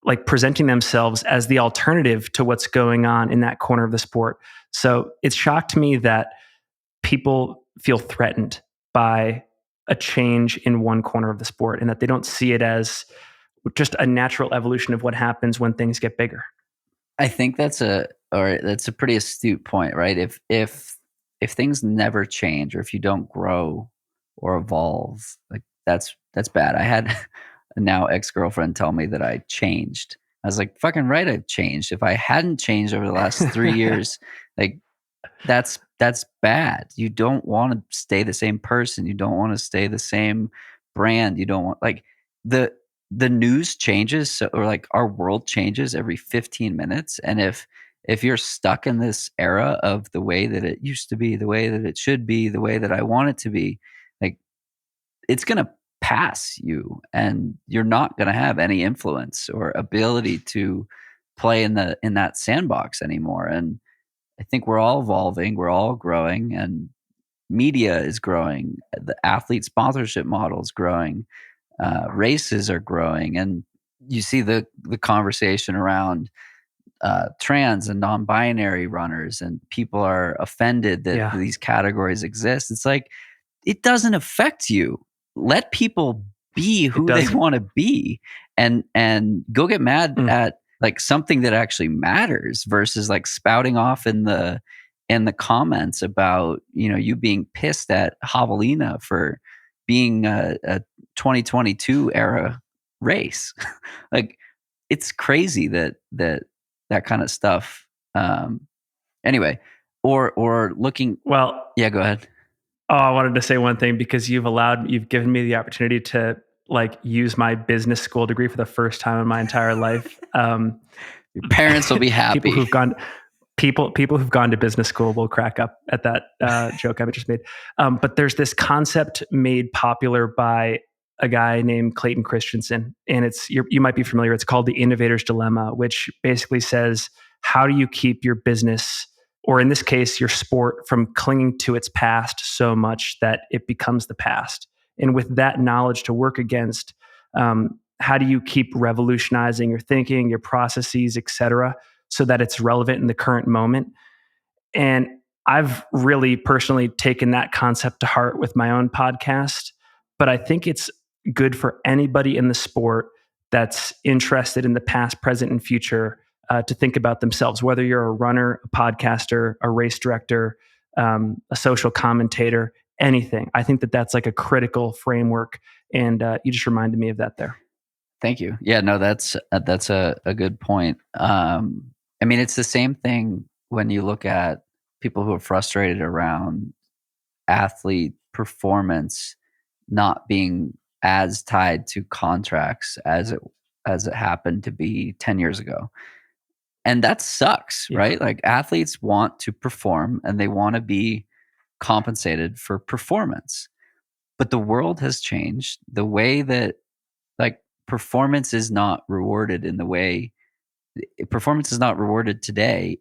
like presenting themselves as the alternative to what's going on in that corner of the sport. So it's shocked me that people feel threatened by a change in one corner of the sport, and that they don't see it as just a natural evolution of what happens when things get bigger. I think that's a pretty astute point, right? If things never change, or if you don't grow or evolve, like that's bad. I had a now ex-girlfriend tell me that I changed. I was like, fucking right, I've changed. If I hadn't changed over the last 3 years, like that's that's bad. You don't want to stay the same person. You don't want to stay the same brand. You don't want like the news changes, or like our world changes every 15 minutes. And if you're stuck in this era of the way that it used to be, the way that it should be, the way that I want it to be, like it's going to pass you, and you're not going to have any influence or ability to play in that sandbox anymore. And I think we're all evolving, we're all growing, and media is growing. The athlete sponsorship model is growing. Races are growing, and you see the conversation around trans and non-binary runners, and people are offended that Yeah, these categories exist. It's like, it doesn't affect you. Let people be it who they doesn't. want to be, and go get mad at like something that actually matters, versus like spouting off in the comments about, you being pissed at Javelina for being a 2022 era race. Like, it's crazy that kind of stuff. Anyway, or looking. Well, Yeah, go ahead. oh, I wanted to say one thing because you've given me the opportunity to like use my business school degree for the first time in my entire life. Your parents will be people happy. who've gone people who've gone to business school will crack up at that joke I just made. But there's this concept made popular by a guy named Clayton Christensen, and you might be familiar. It's called the Innovator's Dilemma, which basically says, how do you keep your business, or in this case, your sport, from clinging to its past so much that it becomes the past? And with that knowledge to work against, how do you keep revolutionizing your thinking, your processes, et cetera, so that it's relevant in the current moment? And I've really personally taken that concept to heart with my own podcast, but I think it's good for anybody in the sport that's interested in the past, present, and future to think about themselves, whether you're a runner, a podcaster, a race director, a social commentator, anything. I think that that's like a critical framework. And you just reminded me of that there. Thank you. Yeah, no, that's a good point. I mean, it's the same thing when you look at people who are frustrated around athlete performance not being as tied to contracts as it happened to be 10 years ago. And that sucks, Yeah. right? Like, athletes want to perform and they want to be compensated for performance. But the world has changed. The way that, like, performance is not rewarded today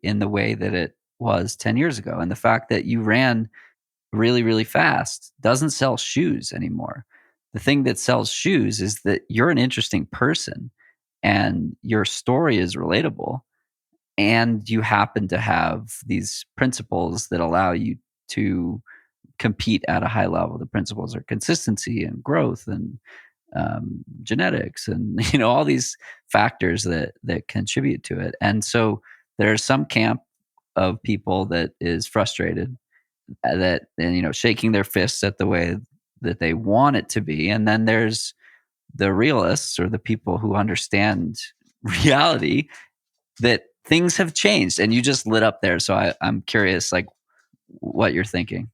in the way that it was 10 years ago. And the fact that you ran really, really fast doesn't sell shoes anymore. The thing that sells shoes is that you're an interesting person and your story is relatable, and you happen to have these principles that allow you to compete at a high level. The principles are consistency and growth and genetics, and all these factors that contribute to it. And so there's some camp of people that is frustrated and shaking their fists at the way that they want it to be, and then there's the realists, or the people who understand reality, that things have changed. And you just lit up there, so I'm curious, like, what you're thinking.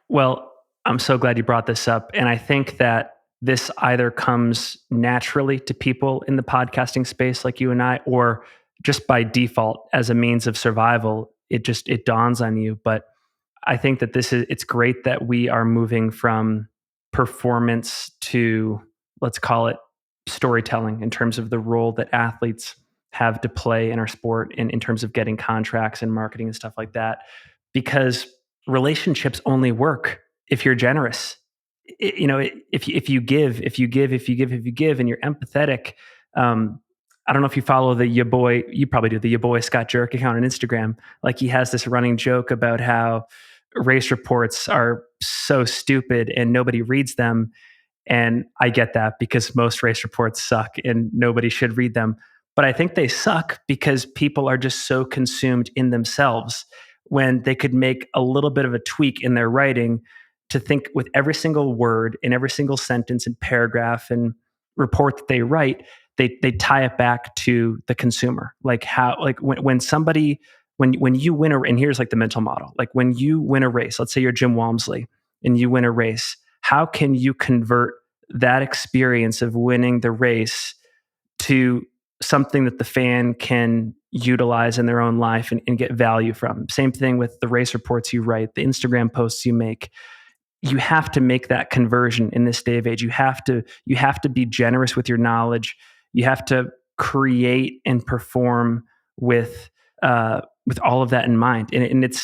Well, I'm so glad you brought this up. And I think that this either comes naturally to people in the podcasting space like you and I, or just by default as a means of survival. It dawns on you. But I think that it's great that we are moving from performance to, let's call it, storytelling, in terms of the role that athletes have to play in our sport, and in terms of getting contracts and marketing and stuff like that. Because relationships only work if you're generous. If you give, and you're empathetic. I don't know if you follow you probably do, the ya boy Scott Jurek account on Instagram. Like, he has this running joke about how race reports are so stupid and nobody reads them. And I get that, because most race reports suck and nobody should read them. But I think they suck because people are just so consumed in themselves, when they could make a little bit of a tweak in their writing to think with every single word in every single sentence and paragraph and report that they write, they tie it back to the consumer. Like, when somebody when you win and here's like the mental model, like when you win a race, let's say you're Jim Walmsley and you win a race, how can you convert that experience of winning the race to something that the fan can utilize in their own life and get value from? Same thing with the race reports you write, the Instagram posts you make. You have to make that conversion in this day of age. You have to be generous with your knowledge. You have to create and perform with all of that in mind. And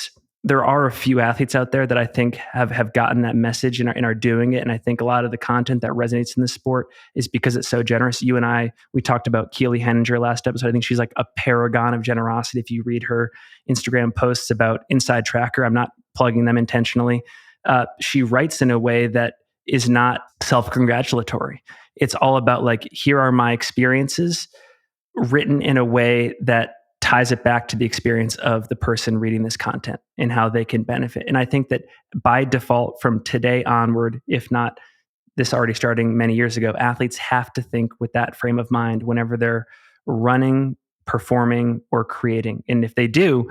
there are a few athletes out there that I think have gotten that message and are doing it. And I think a lot of the content that resonates in this sport is because it's so generous. You and I, we talked about Keely Henninger last episode. I think she's like a paragon of generosity. If you read her Instagram posts about Inside Tracker, I'm not plugging them intentionally. She writes in a way that is not self-congratulatory. It's all about like, here are my experiences written in a way that ties it back to the experience of the person reading this content and how they can benefit. And I think that by default from today onward, if not this already starting many years ago, athletes have to think with that frame of mind whenever they're running, performing, or creating. And if they do,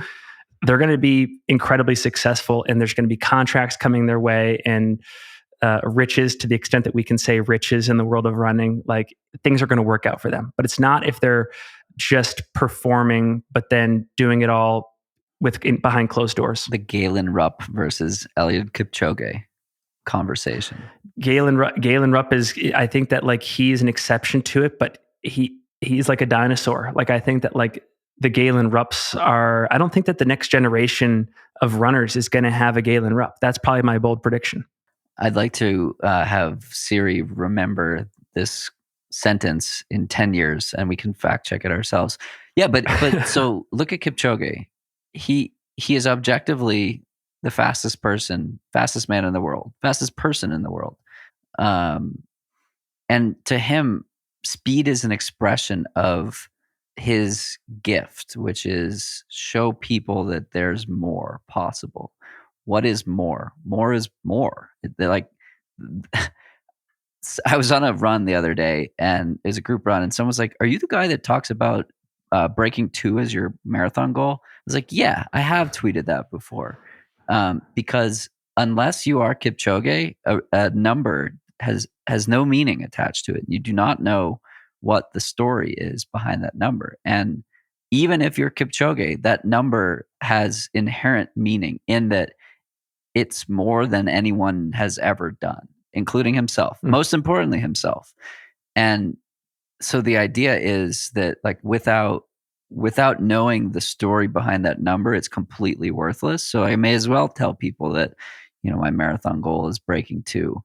they're going to be incredibly successful, and there's going to be contracts coming their way and riches, to the extent that we can say riches in the world of running. Like, things are going to work out for them. But it's not if they're just performing, but then doing it all behind closed doors. The Galen Rupp versus Eliud Kipchoge conversation. Galen Rupp is, I think that like he's an exception to it, but he's like a dinosaur. Like, I think that like the Galen Rupps I don't think that the next generation of runners is going to have a Galen Rupp. That's probably my bold prediction. I'd like to have Siri remember this sentence in 10 years and we can fact check it ourselves. Yeah, but so look at Kipchoge. He is objectively the fastest man in the world, fastest person in the world. And to him, speed is an expression of his gift, which is show people that there's more possible. What is more? More is more. They're like, I was on a run the other day, and it was a group run, and someone was like, "Are you the guy that talks about breaking 2 as your marathon goal?" I was like, "Yeah, I have tweeted that before." Because unless you are Kipchoge, a number has no meaning attached to it. You do not know what the story is behind that number. And even if you're Kipchoge, that number has inherent meaning in that it's more than anyone has ever done, including himself, most importantly himself. And so the idea is that like without knowing the story behind that number, it's completely worthless. So I may as well tell people that, my marathon goal is breaking 2,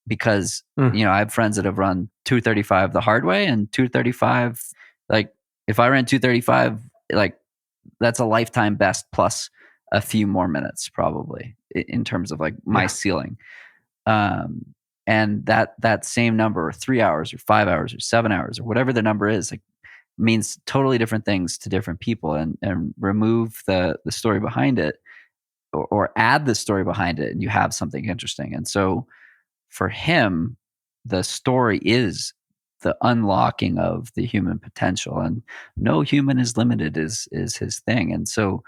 because, I have friends that have run 2:35 the hard way, and 2:35, like if I ran 2:35, like that's a lifetime best plus a few more minutes probably in terms of like my ceiling. And that same number, or 3 hours or 5 hours or 7 hours or whatever the number is, like means totally different things to different people, and remove the story behind it or add the story behind it, and you have something interesting. And so for him, the story is the unlocking of the human potential, and no human is limited is his thing. And so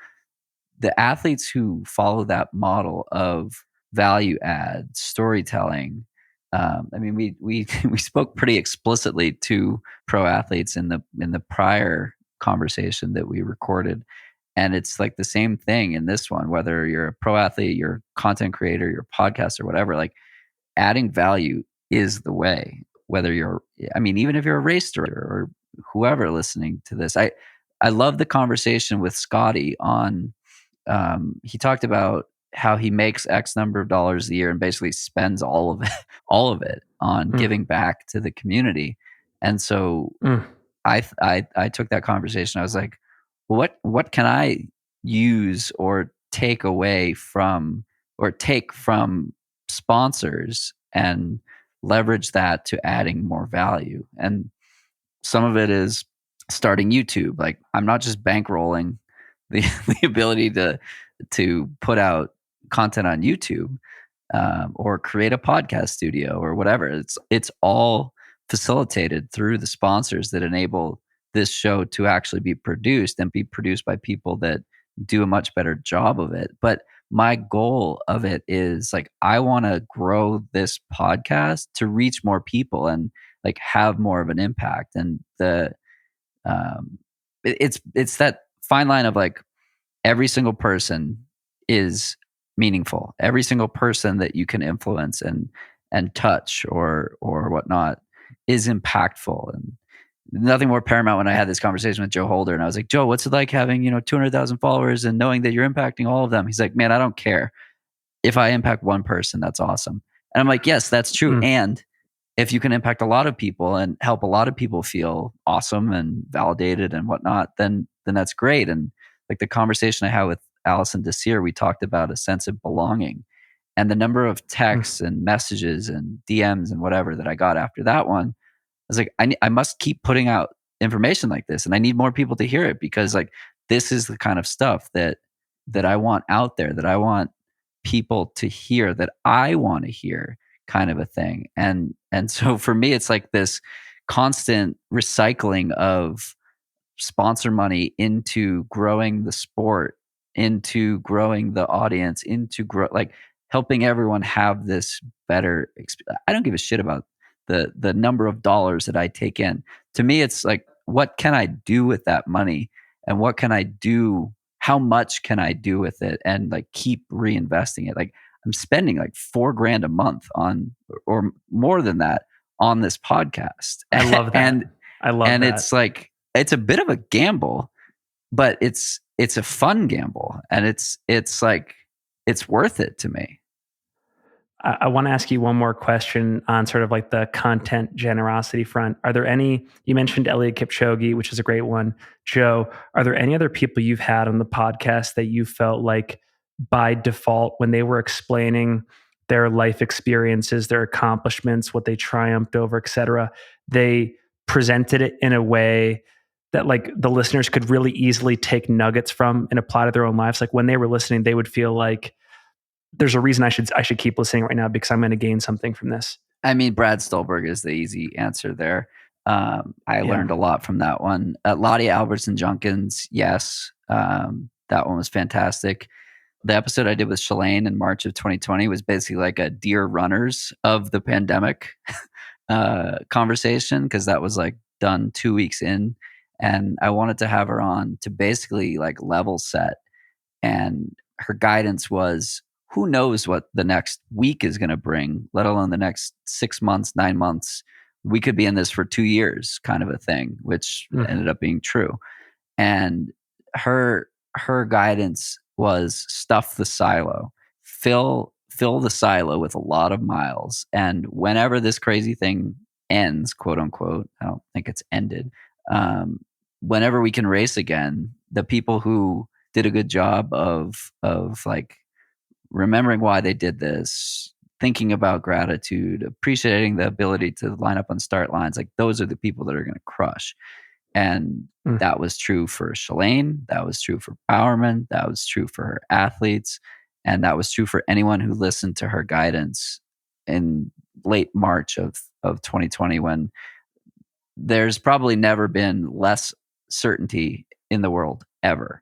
the athletes who follow that model of value add storytelling, I mean, we spoke pretty explicitly to pro athletes in the prior conversation that we recorded, and it's like the same thing in this one. Whether you're a pro athlete, you're a content creator, you're a podcast or whatever, like adding value is the way. Whether even if you're a race director or whoever listening to this, I love the conversation with Scotty on. He talked about how he makes X number of dollars a year and basically spends all of it on giving back to the community. And so I took that conversation. I was like, what can I use or take away from, or take from sponsors and leverage that to adding more value? And some of it is starting YouTube. Like, I'm not just bankrolling the ability to put out content on YouTube or create a podcast studio or whatever. It's all facilitated through the sponsors that enable this show to actually be produced, and be produced by people that do a much better job of it. But my goal of it is like, I want to grow this podcast to reach more people and like have more of an impact. And it's that fine line of like, every single person is meaningful. Every single person that you can influence and touch or whatnot is impactful. And nothing more paramount when I had this conversation with Joe Holder, and I was like, Joe, what's it like having 200,000 followers and knowing that you're impacting all of them? He's like, man, I don't care. If I impact one person, that's awesome. And I'm like, yes, that's true. And if you can impact a lot of people and help a lot of people feel awesome and validated and whatnot, then that's great. And like the conversation I had with Allison Desir, we talked about a sense of belonging, and the number of texts and messages and DMs and whatever that I got after that one. I was like, I must keep putting out information like this, and I need more people to hear it, because like this is the kind of stuff that I want out there, that I want people to hear, that I want to hear, kind of a thing. And so for me, it's like this constant recycling of sponsor money into growing the sport, into growing the audience, into like helping everyone have this better experience. I don't give a shit about the number of dollars that I take in. To me, it's like, what can I do with that money, and what can I do? How much can I do with it, and like keep reinvesting it? Like I'm spending like $4,000 a month on, or more than that, on this podcast. I love that. And it's like, it's a bit of a gamble, but it's a fun gamble, and it's like, it's worth it to me. I want to ask you one more question on sort of like the content generosity front. Are there any, you mentioned Eliud Kipchoge, which is a great one. Joe, are there any other people you've had on the podcast that you felt like by default, when they were explaining their life experiences, their accomplishments, what they triumphed over, et cetera, they presented it in a way that like the listeners could really easily take nuggets from and apply to their own lives? Like when they were listening, they would feel like, there's a reason I should keep listening right now, because I'm going to gain something from this. I mean, Brad Stolberg is the easy answer there. I learned a lot from that one. Lottie Albertson Junkins, yes. That one was fantastic. The episode I did with Shalane in March of 2020 was basically like a Dear Runners of the pandemic conversation, because that was like done 2 weeks in. And I wanted to have her on to basically like level set. And her guidance was, who knows what the next week is going to bring, let alone the next 6 months, 9 months. We could be in this for 2 years, kind of a thing, which ended up being true. And her guidance was stuff the silo, fill the silo with a lot of miles. And whenever this crazy thing ends, quote unquote, I don't think it's ended. Whenever we can race again, the people who did a good job of like remembering why they did this, thinking about gratitude, appreciating the ability to line up on start lines, like those are the people that are going to crush. And that was true for Shalane. That was true for Bowerman. That was true for her athletes. And that was true for anyone who listened to her guidance in late March of 2020, when there's probably never been less certainty in the world ever.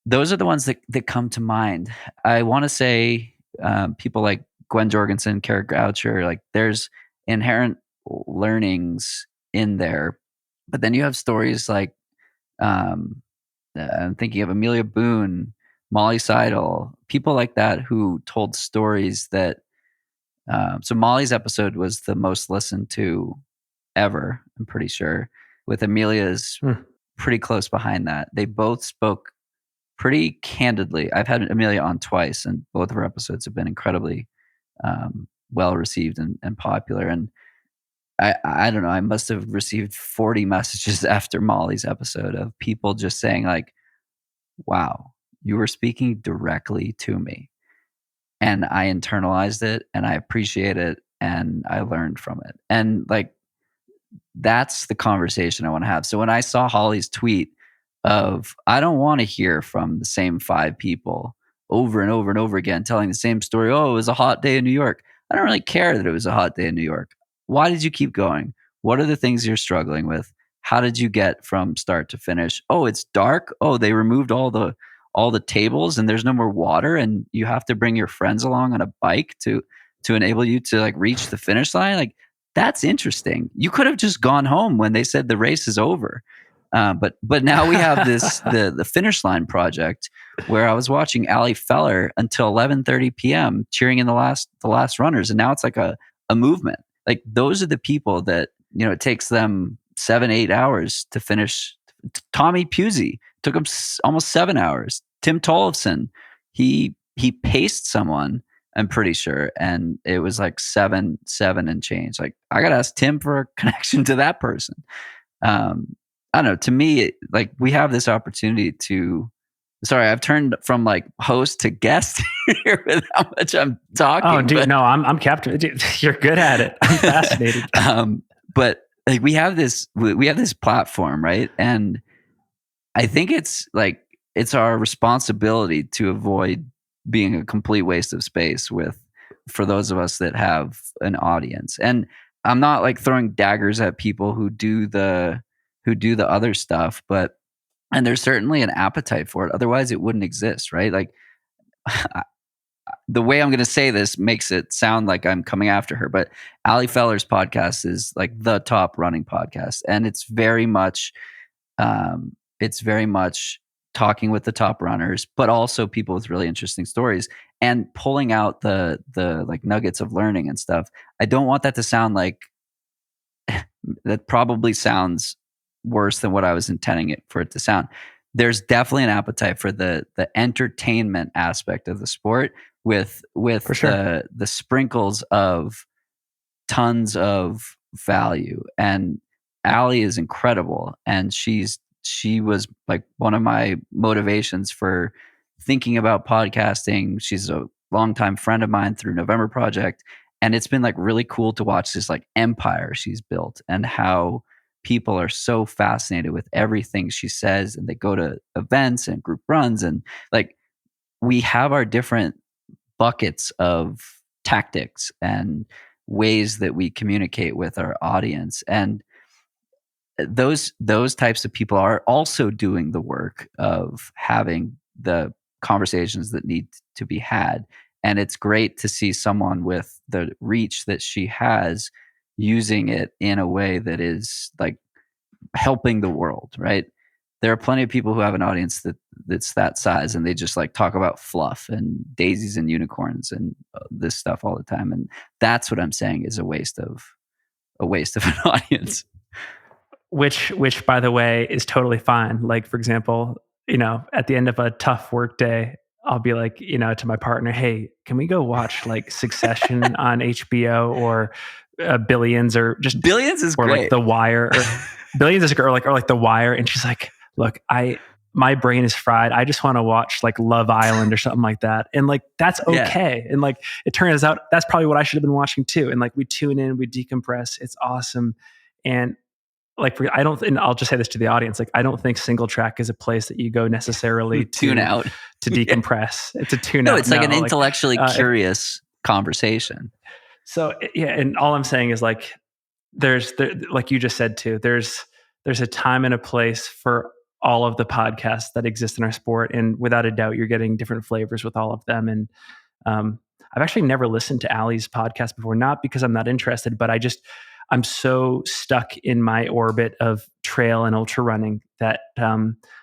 Those are the ones that come to mind. I want to say people like Gwen Jorgensen, Kara Goucher, like there's inherent learnings in there. But then you have stories like, I'm thinking of Amelia Boone, Molly Seidel, people like that who told stories that, so Molly's episode was the most listened to ever, I'm pretty sure, with Amelia's pretty close behind that. They both spoke pretty candidly. I've had Amelia on twice, and both of her episodes have been incredibly well received and popular. And I don't know, I must have received 40 messages after Molly's episode of people just saying like, wow, you were speaking directly to me. And I internalized it, and I appreciate it, and I learned from it. And like, that's the conversation I want to have. So when I saw Holly's tweet of, I don't want to hear from the same 5 people over and over and over again telling the same story. Oh, it was a hot day in New York. I don't really care that it was a hot day in New York. Why did you keep going? What are the things you're struggling with? how did you get from start to finish? Oh, it's dark. Oh, they removed all the tables and there's no more water, and you have to bring your friends along on a bike to enable you to like reach the finish line. Like, that's interesting. You could have just gone home when they said the race is over. But now we have the finish line project where I was watching Ali Feller until 11:30 p.m. cheering in the last runners, and now it's like a movement. Like, those are the people that, it takes them 7-8 hours to finish. Tommy Pusey took him almost 7 hours. Tim Tollefson, he paced someone, I'm pretty sure, and it was like seven and change. Like, I gotta ask Tim for a connection to that person. I don't know. To me, like, we have this opportunity to. Sorry, I've turned from like host to guest here with how much I'm talking. Oh, dude, no, I'm captivated. Dude, you're good at it. I'm fascinated. But like, we have this platform, right? And I think it's our responsibility to avoid being a complete waste of space for those of us that have an audience. And I'm not like throwing daggers at people who do the other stuff, and there's certainly an appetite for it. Otherwise it wouldn't exist, right? Like, the way I'm going to say this makes it sound like I'm coming after her, but Ali Feller's podcast is like the top running podcast. And it's very much talking with the top runners, but also people with really interesting stories and pulling out the like nuggets of learning and stuff. I don't want that to sound like that probably sounds worse than what I was intending it for it to sound. There's definitely an appetite for the entertainment aspect of the sport with For sure. the sprinkles of tons of value. And Allie is incredible, and she was like one of my motivations for thinking about podcasting. She's a longtime friend of mine through November Project, and it's been like really cool to watch this like empire she's built and how people are so fascinated with everything she says, and they go to events and group runs, and like, we have our different buckets of tactics and ways that we communicate with our audience. And those types of people are also doing the work of having the conversations that need to be had. And it's great to see someone with the reach that she has using it in a way that is like helping the world, right? There are plenty of people who have an audience that's that size, and they just like talk about fluff and daisies and unicorns and this stuff all the time. And that's what I'm saying is a waste of an audience. Which by the way is totally fine. Like, for example, at the end of a tough work day, I'll be like, to my partner, hey, can we go watch like Succession on HBO or Billions, or just Billions is or great. Like The Wire, or Billions is or like The Wire. And she's like, look, my brain is fried. I just want to watch like Love Island or something like that. And like, that's okay. Yeah. And like, it turns out that's probably what I should have been watching too. And like, we tune in, we decompress. It's awesome. And like, and I'll just say this to the audience, like, I don't think Singletrack is a place that you go necessarily tune out to decompress. It's a tune out. No, it's like an intellectually curious conversation. So yeah, and all I'm saying is like, there's like you just said too, there's a time and a place for all of the podcasts that exist in our sport, and without a doubt, you're getting different flavors with all of them. And I've actually never listened to Allie's podcast before, not because I'm not interested, but I'm so stuck in my orbit of trail and ultra running that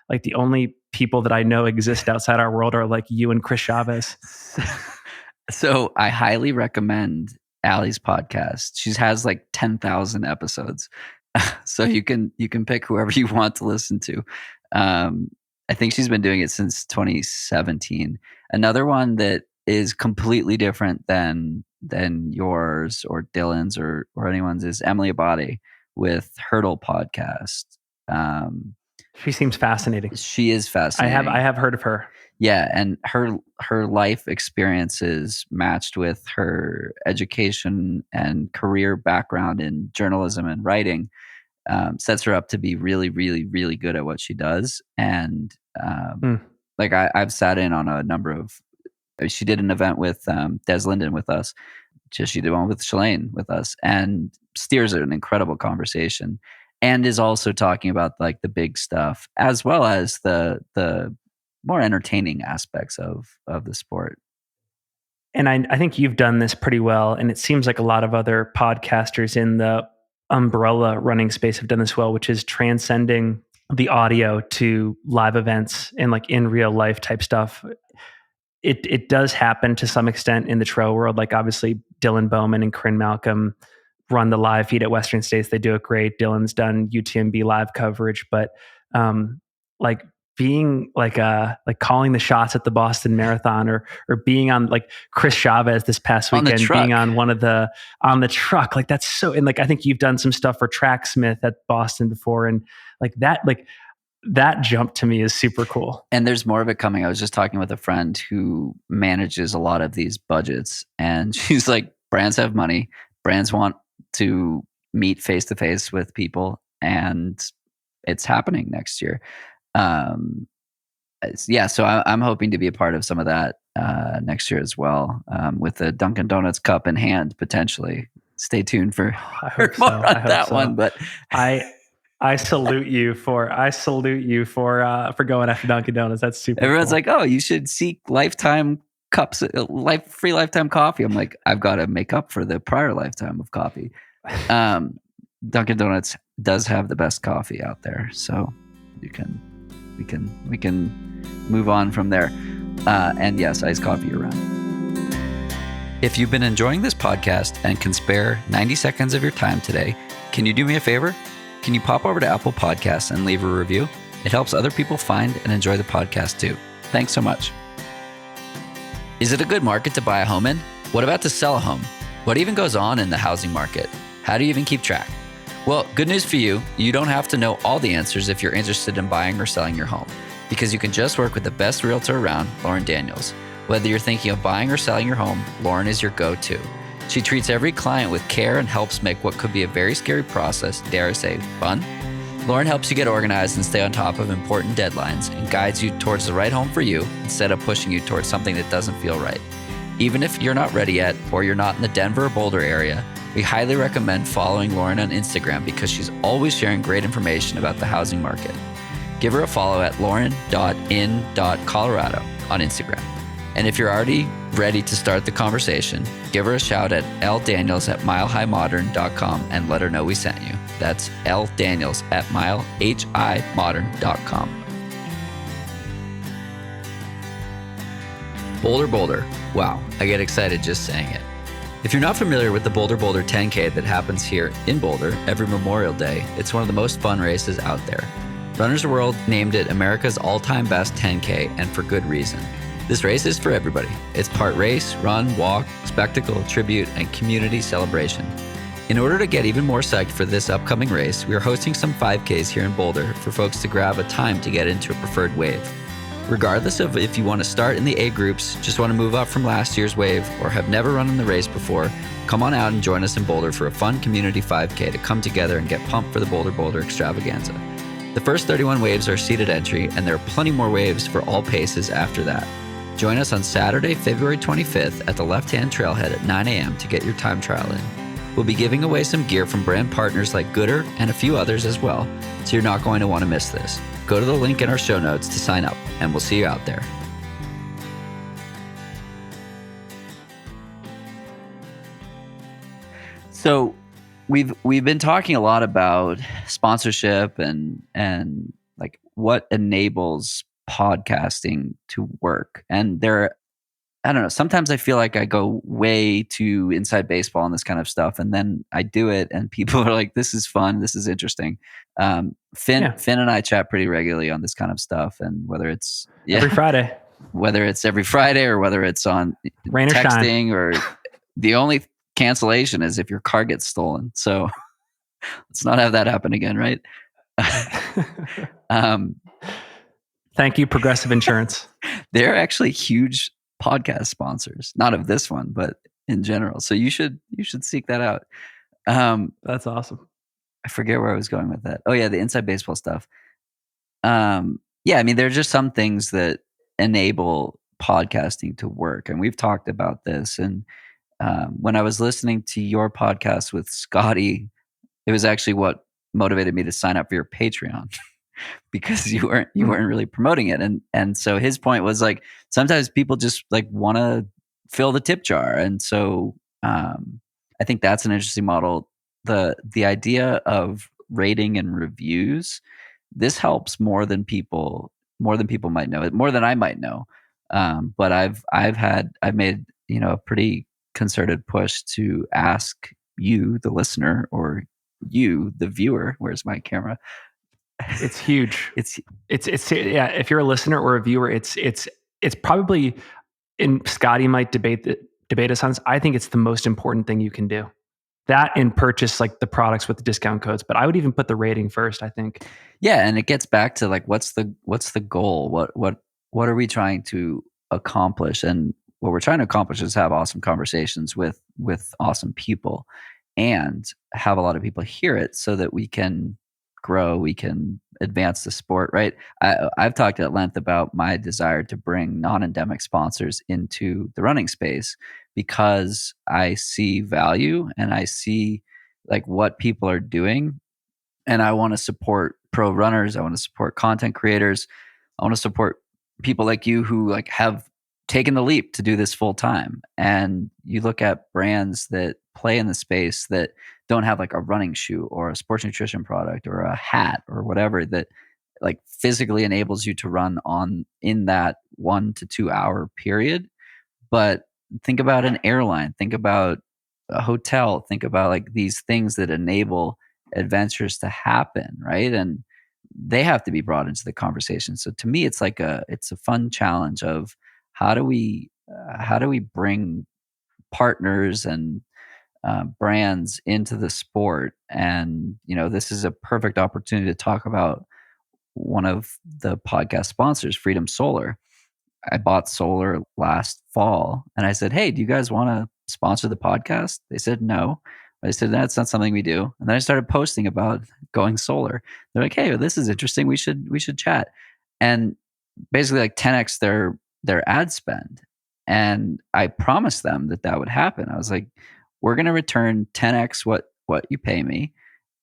like the only people that I know exist outside our world are like you and Chris Chavez. So I highly recommend Allie's podcast. She has like 10,000 episodes. So you can pick whoever you want to listen to. I think she's been doing it since 2017. Another one that is completely different than yours or Dylan's or anyone's is Emily Abadi with Hurdle Podcast. She seems fascinating. She is fascinating. I have heard of her. Yeah, and her life experiences matched with her education and career background in journalism and writing sets her up to be really, really, really good at what she does. And like I've sat in on a number of. She did an event with Des Linden with us. She did one with Shalane with us, and steers an incredible conversation. and is also talking about like the big stuff as well as the more entertaining aspects of the sport. And I think you've done this pretty well. And it seems like a lot of other podcasters in the umbrella running space have done this well, which is transcending the audio to live events and like in real life type stuff. It does happen to some extent in the trail world. Like obviously Dylan Bowman and Corinne Malcolm run the live feed at Western States. They do it great. Dylan's done UTMB live coverage, but like being like calling the shots at the Boston Marathon or being on like Chris Chavez this past weekend, being on on the truck, like that's so, and like I think you've done some stuff for Tracksmith at Boston before, and that jump to me is super cool. And there's more of it coming. I was just talking with a friend who manages a lot of these budgets, and she's like, brands have money, brands want to meet face to face with people, and it's happening next year. So I'm hoping to be a part of some of that next year as well, with the Dunkin' Donuts cup in hand potentially. Stay tuned for more on that one. But I salute you for going after Dunkin' Donuts. That's super. Everyone's cool. like, oh, you should seek lifetime cups, free lifetime coffee. I'm like, I've got to make up for the prior lifetime of coffee. Dunkin' Donuts does have the best coffee out there, so we can move on from there. And yes, iced coffee around. If you've been enjoying this podcast and can spare 90 seconds of your time today, can you do me a favor? Can you pop over to Apple Podcasts and leave a review? It helps other people find and enjoy the podcast too. Thanks so much. Is it a good market to buy a home in? What about to sell a home? What even goes on in the housing market? How do you even keep track? Well, good news for you. You don't have to know all the answers if you're interested in buying or selling your home, because you can just work with the best realtor around, Lauren Daniels. Whether you're thinking of buying or selling your home, Lauren is your go-to. She treats every client with care and helps make what could be a very scary process, dare I say, fun. Lauren helps you get organized and stay on top of important deadlines and guides you towards the right home for you instead of pushing you towards something that doesn't feel right. Even if you're not ready yet or you're not in the Denver or Boulder area, we highly recommend following Lauren on Instagram because she's always sharing great information about the housing market. Give her a follow at lauren.in.colorado on Instagram. And if you're already ready to start the conversation, give her a shout at ldaniels@milehighmodern.com and let her know we sent you. That's ldaniels@milehighmodern.com. BolderBoulder. Wow, I get excited just saying it. If you're not familiar with the BolderBoulder 10K that happens here in Boulder every Memorial Day, it's one of the most fun races out there. Runners World named it America's all-time best 10K, and for good reason. This race is for everybody. It's part race, run, walk, spectacle, tribute, and community celebration. In order to get even more psyched for this upcoming race, we are hosting some 5Ks here in Boulder for folks to grab a time to get into a preferred wave. Regardless of if you want to start in the A groups, just want to move up from last year's wave, or have never run in the race before, come on out and join us in Boulder for a fun community 5K to come together and get pumped for the BolderBoulder extravaganza. The first 31 waves are seated entry, and there are plenty more waves for all paces after that. Join us on Saturday, February 25th at the left-hand trailhead at 9 a.m. to get your time trial in. We'll be giving away some gear from brand partners like Gooder and a few others as well, so you're not going to want to miss this. Go to the link in our show notes to sign up, and we'll see you out there. So we've been talking a lot about sponsorship and like what enables podcasting to work. And I don't know, sometimes I feel like I go way too inside baseball on this kind of stuff, and then I do it and people are like, this is fun, this is interesting. Finn and I chat pretty regularly on this kind of stuff, and whether it's every Friday or whether it's on rain texting or the only cancellation is if your car gets stolen. So let's not have that happen again, right? Thank you, Progressive Insurance. They're actually huge podcast sponsors, not of this one, but in general. So you should seek that out. That's awesome. I forget where I was going with that. Oh yeah, the inside baseball stuff. I mean, there are just some things that enable podcasting to work, and we've talked about this. And when I was listening to your podcast with Scotty, it was actually what motivated me to sign up for your Patreon because you weren't really promoting it. And so his point was like, sometimes people just like want to fill the tip jar. And so I think that's an interesting model. The idea of rating and reviews, this helps more than people might know, more than I might know. But I've made, a pretty concerted push to ask you, the listener, or you, the viewer. Where's my camera? It's huge. It's Yeah. If you're a listener or a viewer, it's probably, and Scotty might debate us on this. I think it's the most important thing you can do. That and purchase like the products with the discount codes. But I would even put the rating first, I think. Yeah, and it gets back to like what's the goal? What are we trying to accomplish? And what we're trying to accomplish is have awesome conversations with awesome people and have a lot of people hear it so that we can grow, we can advance the sport, right? I've talked at length about my desire to bring non-endemic sponsors into the running space because I see value and I see like what people are doing, and I want to support pro runners. I want to support content creators. I want to support people like you who like have taken the leap to do this full time. And you look at brands that play in the space that don't have like a running shoe or a sports nutrition product or a hat or whatever that like physically enables you to run on in that 1 to 2 hour period. But think about an airline, think about a hotel, think about like these things that enable adventures to happen, right? And they have to be brought into the conversation. So to me, it's like it's a fun challenge of how do we bring partners and brands into the sport. And this is a perfect opportunity to talk about one of the podcast sponsors, Freedom Solar. I bought solar last fall and I said, "Hey, do you guys want to sponsor the podcast?" They said no. I said, "That's not something we do." And then I started posting about going solar. They're like, "Hey, well, this is interesting. We should chat." And basically like 10x their ad spend. And I promised them that would happen. I was like, "We're going to return 10x what you pay me.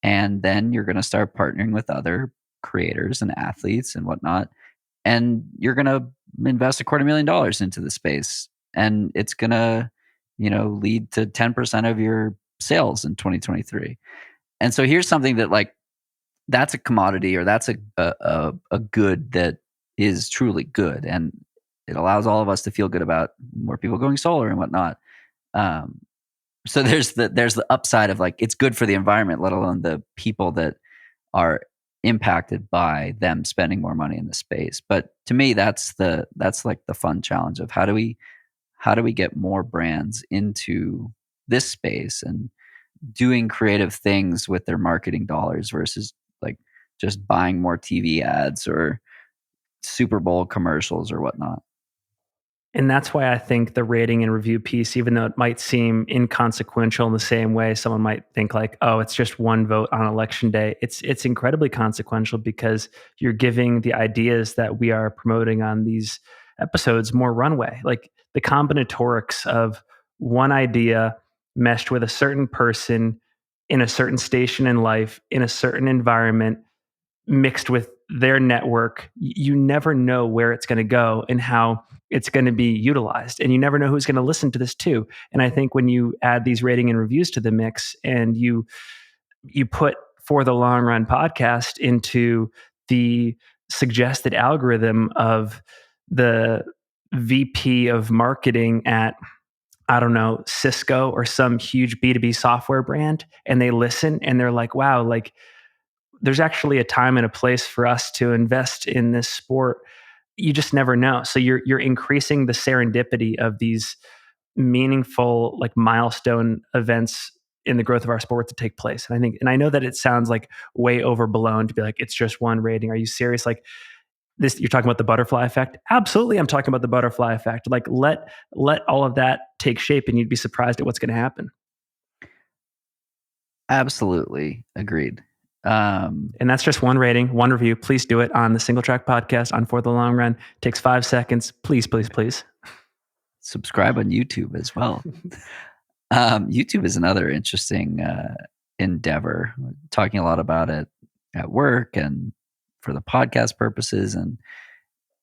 And then you're going to start partnering with other creators and athletes and whatnot. And you're going to invest $250,000 into the space. And it's going to, lead to 10% of your sales in 2023. And so here's something that like, that's a commodity or that's a good that is truly good. And it allows all of us to feel good about more people going solar and whatnot. So there's the upside of like, it's good for the environment, let alone the people that are impacted by them spending more money in the space. But to me, that's like the fun challenge of how do we get more brands into this space and doing creative things with their marketing dollars versus like just buying more TV ads or Super Bowl commercials or whatnot. And that's why I think the rating and review piece, even though it might seem inconsequential in the same way someone might think like, oh, it's just one vote on election day. It's incredibly consequential because you're giving the ideas that we are promoting on these episodes more runway. Like the combinatorics of one idea meshed with a certain person in a certain station in life, in a certain environment, mixed with their network, you never know where it's going to go and how it's going to be utilized. And you never know who's going to listen to this too. And I think when you add these rating and reviews to the mix and you put For the Long Run podcast into the suggested algorithm of the VP of marketing at, I don't know, Cisco or some huge B2B software brand, and they listen and they're like, wow, like there's actually a time and a place for us to invest in this sport. You just never know. So you're increasing the serendipity of these meaningful like milestone events in the growth of our sport to take place. And I know that it sounds like way overblown to be like, it's just one rating. Are you serious? Like this, you're talking about the butterfly effect? Absolutely. I'm talking about the butterfly effect. Like let all of that take shape and you'd be surprised at what's going to happen. Absolutely. Agreed. And that's just one rating, one review. Please do it on the Singletrack Podcast on For the Long Run. It takes 5 seconds. Please, please, please. Subscribe on YouTube as well. YouTube is another interesting endeavor, talking a lot about it at work and for the podcast purposes. And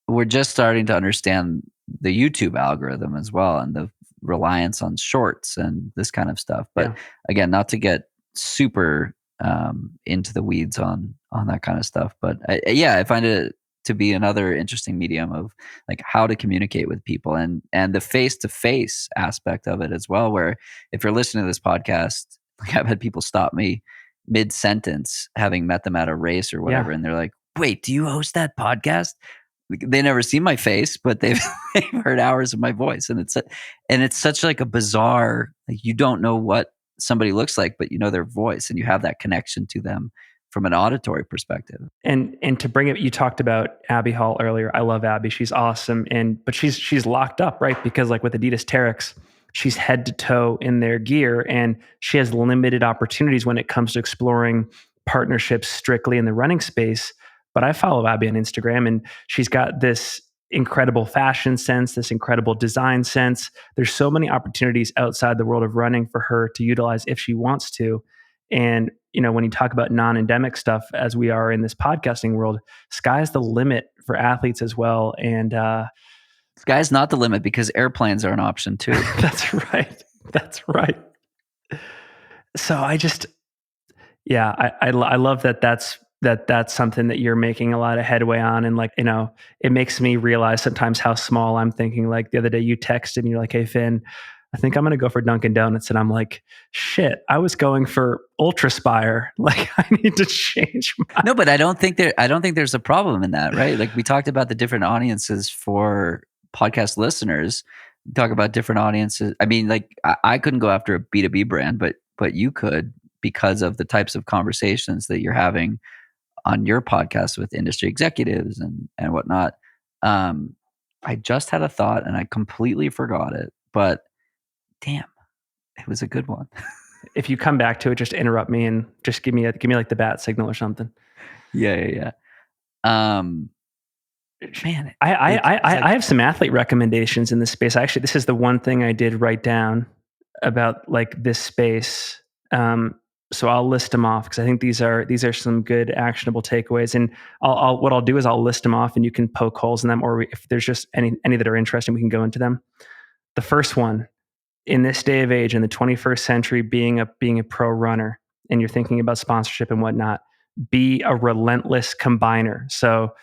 we're just starting to understand the YouTube algorithm as well, and the reliance on shorts and this kind of stuff. But Yeah. again, not to get super into the weeds on that kind of stuff. But I find it to be another interesting medium of like how to communicate with people, and the face to face aspect of it as well. Where if you're listening to this podcast, like I've had people stop me mid sentence, having met them at a race or whatever, Yeah. and they're like, "Wait, do you host that podcast?" They never see my face, but they've they've heard hours of my voice, and it's such like a bizarre, like you don't know what somebody looks like, but you know their voice, and you have that connection to them from an auditory perspective. And to bring it, you talked about Abby Hall earlier. I love Abby. She's awesome. But she's locked up, right? Because like with Adidas Terex, she's head to toe in their gear, and she has limited opportunities when it comes to exploring partnerships strictly in the running space. But I follow Abby on Instagram, and she's got this incredible fashion sense, this incredible design sense. There's so many opportunities outside the world of running for her to utilize if she wants to. And when you talk about non-endemic stuff, as we are in this podcasting world, sky's the limit for athletes as well. And Sky's not the limit, because airplanes are an option too. that's right. That's right. So I love that. That's something that you're making a lot of headway on. And it makes me realize sometimes how small I'm thinking. Like the other day you texted and you're like, "Hey Finn, I think I'm going to go for Dunkin' Donuts." And I'm like, shit, I was going for Ultraspire. Like I need to change my... No, but I don't think there's a problem in that, right? Like we talked about the different audiences for podcast listeners. Talk about different audiences. I mean, like I couldn't go after a B2B brand, but you could, because of the types of conversations that you're having on your podcast with industry executives and whatnot. I just had a thought and I completely forgot it, but damn, it was a good one. If you come back to it, just interrupt me and just give me like the bat signal or something. Yeah. Man, I have some athlete recommendations in this space. Actually, this is the one thing I did write down about like this space. So I'll list them off because I think these are some good actionable takeaways. And what I'll do is I'll list them off and you can poke holes in them, or if there's just any that are interesting, we can go into them. The first one, in this day of age, in the 21st century, being a pro runner, and you're thinking about sponsorship and whatnot, be a relentless combiner. So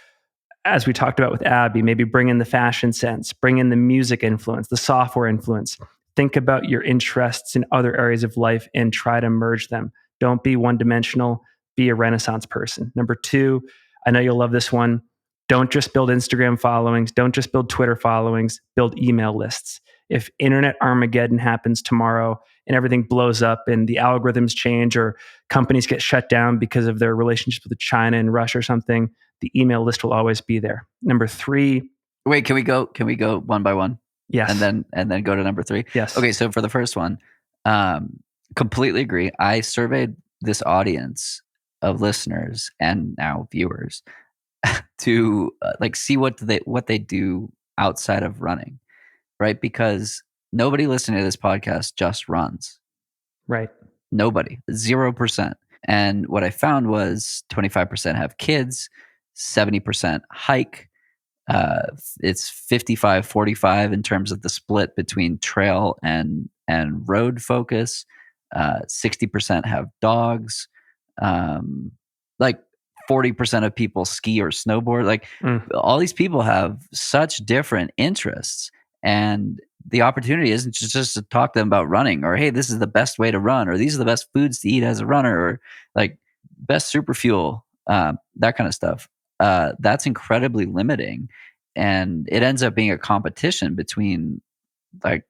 as we talked about with Abby, maybe bring in the fashion sense, bring in the music influence, the software influence. Think about your interests in other areas of life and try to merge them. Don't be one dimensional, be a Renaissance person. Number two, I know you'll love this one. Don't just build Instagram followings. Don't just build Twitter followings, build email lists. If internet Armageddon happens tomorrow and everything blows up and the algorithms change or companies get shut down because of their relationships with China and Russia or something, the email list will always be there. Number three. Wait, can we go one by one? Yes. And then go to number three? Yes. Okay, so for the first one, completely agree. I surveyed this audience of listeners and now viewers to see what they do outside of running, right? Because nobody listening to this podcast just runs. Right. Nobody. 0%. And what I found was 25% have kids, 70% hike. It's 55-45 in terms of the split between trail and road focus. 60% have dogs. 40% of people ski or snowboard. All these people have such different interests, and the opportunity isn't just to talk to them about running, or hey, this is the best way to run, or these are the best foods to eat as a runner, or like best super fuel, that kind of stuff. That's incredibly limiting, and it ends up being a competition between like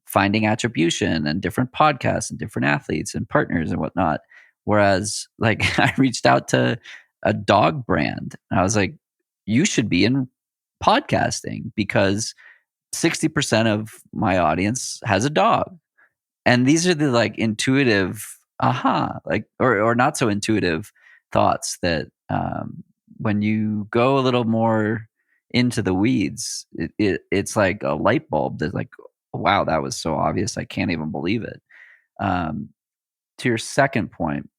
finding attribution and different podcasts and different athletes and partners and whatnot. Whereas I reached out to a dog brand and I was like, you should be in podcasting because 60% of my audience has a dog. And these are the intuitive, or not so intuitive thoughts that when you go a little more into the weeds, it's like a light bulb that's like, wow, that was so obvious. I can't even believe it. to your second point.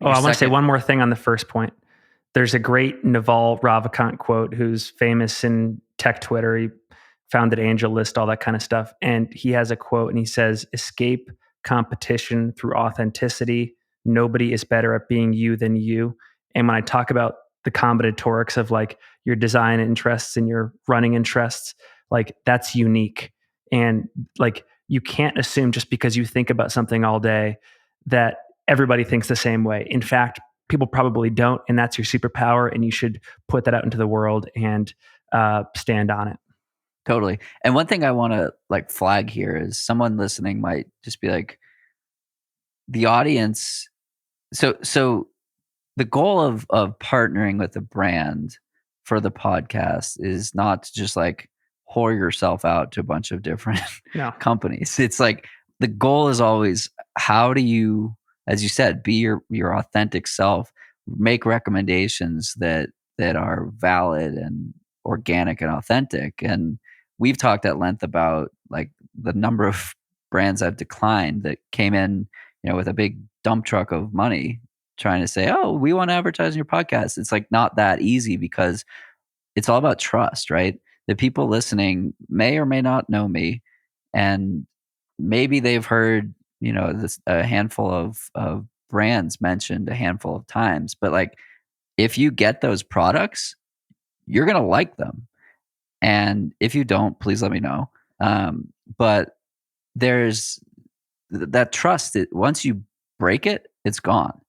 Oh, I want to say one more thing on the first point. There's a great Naval Ravikant quote, who's famous in tech Twitter. He founded AngelList, all that kind of stuff. And he has a quote and he says, escape competition through authenticity. Nobody is better at being you than you. And when I talk about the combinatorics of like your design interests and your running interests, like that's unique. And like you can't assume just because you think about something all day that everybody thinks the same way. In fact, people probably don't, and that's your superpower, and you should put that out into the world and stand on it. Totally. And one thing I want to like flag here is someone listening might just be like, the audience. So the goal of partnering with a brand for the podcast is not to just like whore yourself out to a bunch of different companies. It's like the goal is always, how do you, as you said, be your authentic self, make recommendations that are valid and organic and authentic. And we've talked at length about like the number of brands I've declined that came in, with a big dump truck of money trying to say, oh, we want to advertise on your podcast. It's like not that easy because it's all about trust, right? The people listening may or may not know me, and maybe they've heard, a handful of brands mentioned a handful of times, but like if you get those products, you're going to like them. And if you don't, please let me know. But there's that trust that once you break it, it's gone.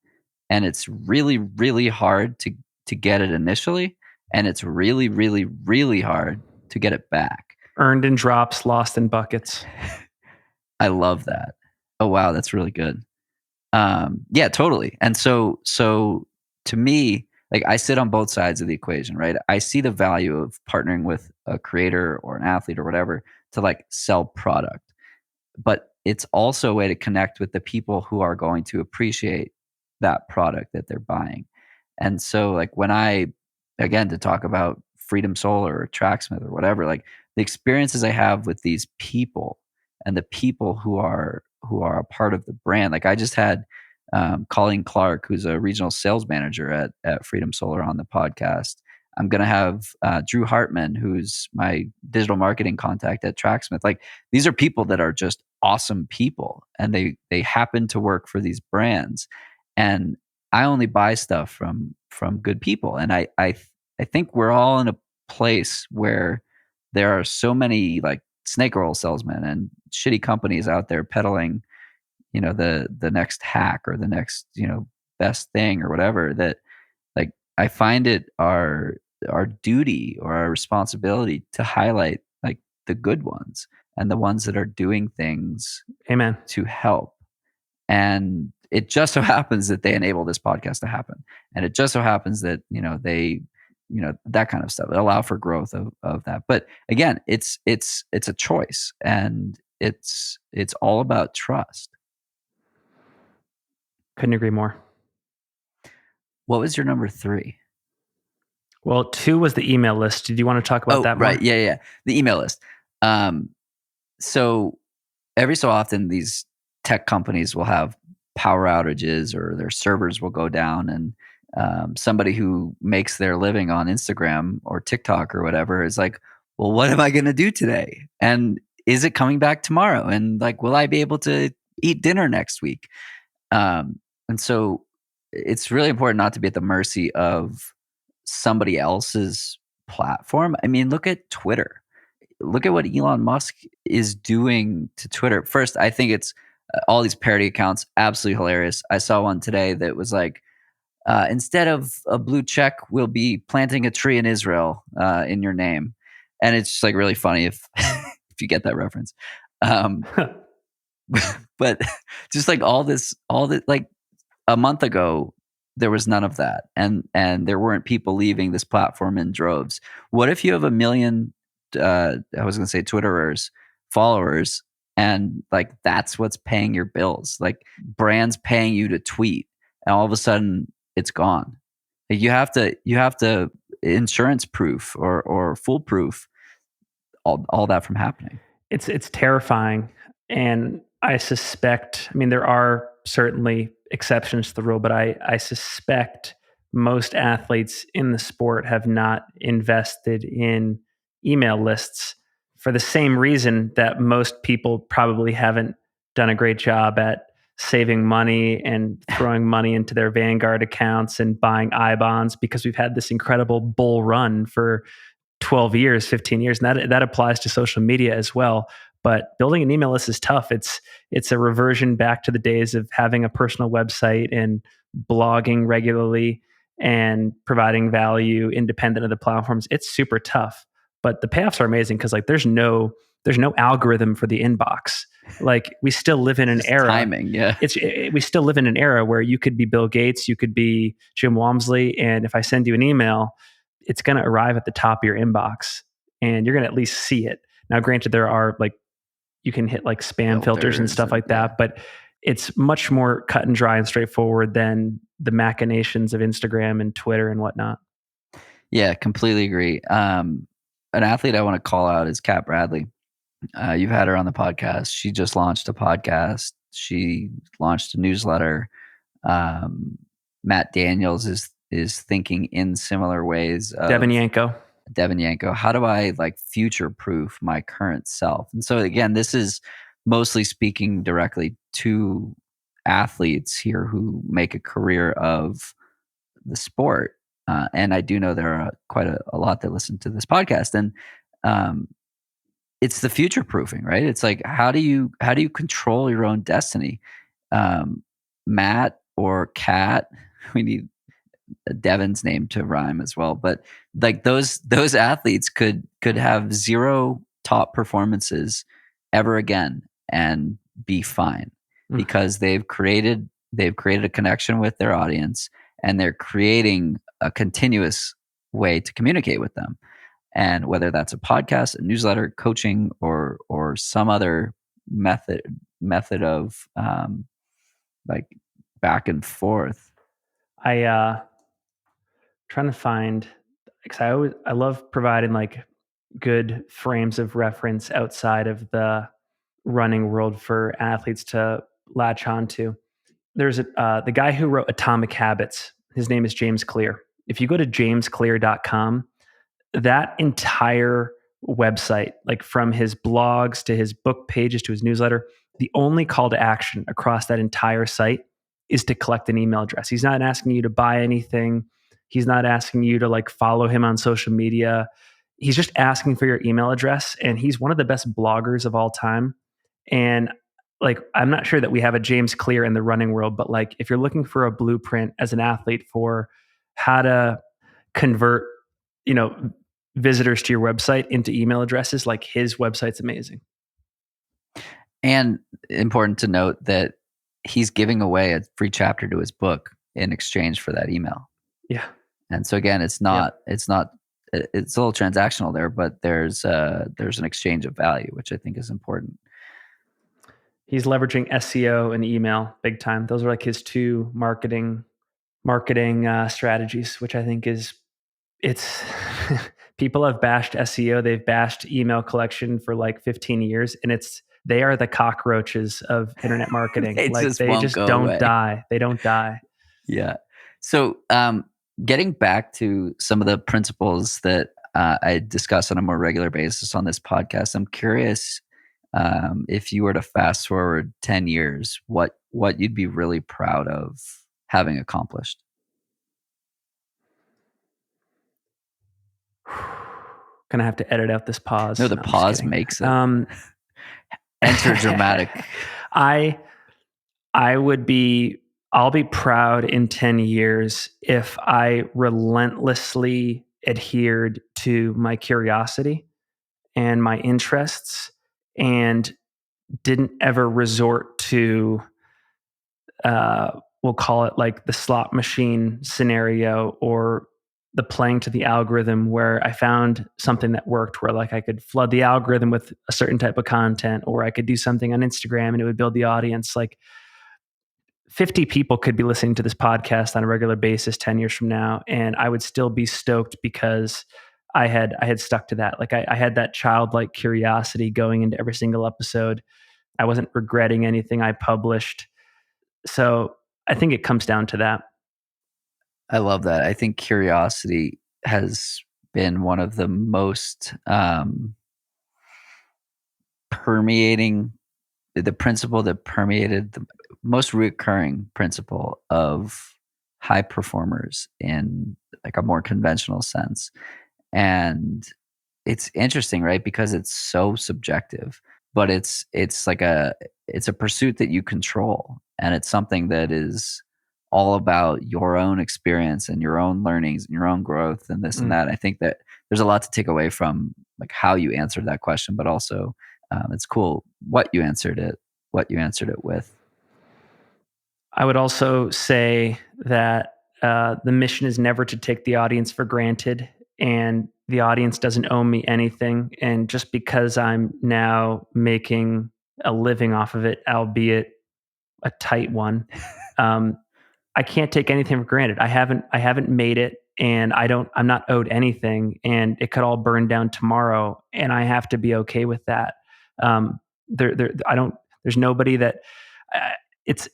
And it's really, really hard to get it initially. And it's really, really, really hard to get it back. Earned in drops, lost in buckets. I love that. Oh, wow. That's really good. Yeah, totally. And so to me, like I sit on both sides of the equation, right? I see the value of partnering with a creator or an athlete or whatever to like sell product, but it's also a way to connect with the people who are going to appreciate that product that they're buying. And so like when again, to talk about Freedom Solar or Tracksmith or whatever, like the experiences I have with these people and the people who are a part of the brand. Like I just had Colleen Clark, who's a regional sales manager at Freedom Solar, on the podcast. I'm going to have Drew Hartman, who's my digital marketing contact at Tracksmith. Like these are people that are just awesome people, and they happen to work for these brands. And I only buy stuff from good people. And I think we're all in a place where there are so many like snake oil salesmen and shitty companies out there peddling, the next hack or the next, best thing or whatever, that like I find it our duty or our responsibility to highlight like the good ones and the ones that are doing things Amen. to help. And it just so happens that they enable this podcast to happen. And it just so happens that, they, that kind of stuff, allow for growth of that. But again, it's a choice, and it's all about trust. Couldn't agree more. What was your number 3? Well, 2 was the email list. Did you want to talk about that more? Right. Yeah. The email list. So every so often these tech companies will have power outages or their servers will go down, and somebody who makes their living on Instagram or TikTok or whatever is like, well, what am I going to do today? And is it coming back tomorrow? And like, will I be able to eat dinner next week? And so it's really important not to be at the mercy of somebody else's platform. I mean, look at Twitter. Look at what Elon Musk is doing to Twitter. First, I think it's all these parody accounts, absolutely hilarious. I saw one today that was like, instead of a blue check, we'll be planting a tree in Israel in your name. And it's just like really funny if if you get that reference. But just like all this, like a month ago, there was none of that. And there weren't people leaving this platform in droves. What if you have 1 million, I was going to say Twitterers, followers, and like that's what's paying your bills? Like brands paying you to tweet, and all of a sudden it's gone. Like you have to insurance proof or foolproof all that from happening. It's terrifying. And I suspect, I mean, there are certainly exceptions to the rule, but I suspect most athletes in the sport have not invested in email lists for the same reason that most people probably haven't done a great job at saving money and throwing money into their Vanguard accounts and buying I bonds, because we've had this incredible bull run for 12 years, 15 years. And that applies to social media as well. But building an email list is tough. It's a reversion back to the days of having a personal website and blogging regularly and providing value independent of the platforms. It's super tough, but the payoffs are amazing because like there's no algorithm for the inbox. Like we still live in an era. Timing, yeah. We still live in an era where you could be Bill Gates, you could be Jim Walmsley, and if I send you an email, it's going to arrive at the top of your inbox, and you're going to at least see it. Now, granted, there are like you can hit like spam filters and stuff like that, but it's much more cut and dry and straightforward than the machinations of Instagram and Twitter and whatnot. Yeah, completely agree. An athlete I want to call out is Kat Bradley. You've had her on the podcast. She just launched a podcast. She launched a newsletter. Matt Daniels is thinking in similar ways. Devin Yanko. How do I like future proof my current self? And so again, this is mostly speaking directly to athletes here who make a career of the sport. And I do know there are quite a lot that listen to this podcast, and it's the future proofing, right? It's like, how do you control your own destiny? Matt or Kat, we need Devin's name to rhyme as well, but like those athletes could have zero top performances ever again and be fine because they've created a connection with their audience, and they're creating a continuous way to communicate with them. And whether that's a podcast, a newsletter, coaching, or some other method of like back and forth. Trying to find, because I love providing like good frames of reference outside of the running world for athletes to latch onto. There's the guy who wrote Atomic Habits. His name is James Clear. If you go to jamesclear.com, that entire website, like from his blogs to his book pages to his newsletter, the only call to action across that entire site is to collect an email address. He's not asking you to buy anything. He's not asking you to like follow him on social media. He's just asking for your email address. And he's one of the best bloggers of all time. And like, I'm not sure that we have a James Clear in the running world, but like, if you're looking for a blueprint as an athlete for how to convert, visitors to your website into email addresses, like his website's amazing. And important to note that he's giving away a free chapter to his book in exchange for that email. Yeah. And so again, it's a little transactional there, but there's an exchange of value, which I think is important. He's leveraging SEO and email big time. Those are like his two marketing strategies, which I think it's people have bashed SEO. They've bashed email collection for like 15 years, and they are the cockroaches of internet marketing. They just don't die. They don't die. Yeah. So getting back to some of the principles that I discuss on a more regular basis on this podcast, I'm curious if you were to fast forward 10 years, what you'd be really proud of having accomplished. Gonna have to edit out this pause. No, the pause makes it. Enter dramatic. I'll be proud in 10 years if I relentlessly adhered to my curiosity and my interests and didn't ever resort to, we'll call it like the slot machine scenario or the playing to the algorithm, where I found something that worked, where like I could flood the algorithm with a certain type of content, or I could do something on Instagram and it would build the audience. Like 50 people could be listening to this podcast on a regular basis 10 years from now, and I would still be stoked because I had stuck to that. Like I had that childlike curiosity going into every single episode. I wasn't regretting anything I published. So I think it comes down to that. I love that. I think curiosity has been one of the most permeating, the principle that permeated the most recurring principle of high performers in like a more conventional sense. And it's interesting, right? Because it's so subjective, but it's like it's a pursuit that you control, and it's something that is all about your own experience and your own learnings and your own growth and this and that. I think that there's a lot to take away from like how you answered that question, but also it's cool what you answered it with. I would also say that the mission is never to take the audience for granted, and the audience doesn't owe me anything. And just because I'm now making a living off of it, albeit a tight one, I can't take anything for granted. I haven't made it, and I'm not owed anything, and it could all burn down tomorrow, and I have to be okay with that. There's nobody that it's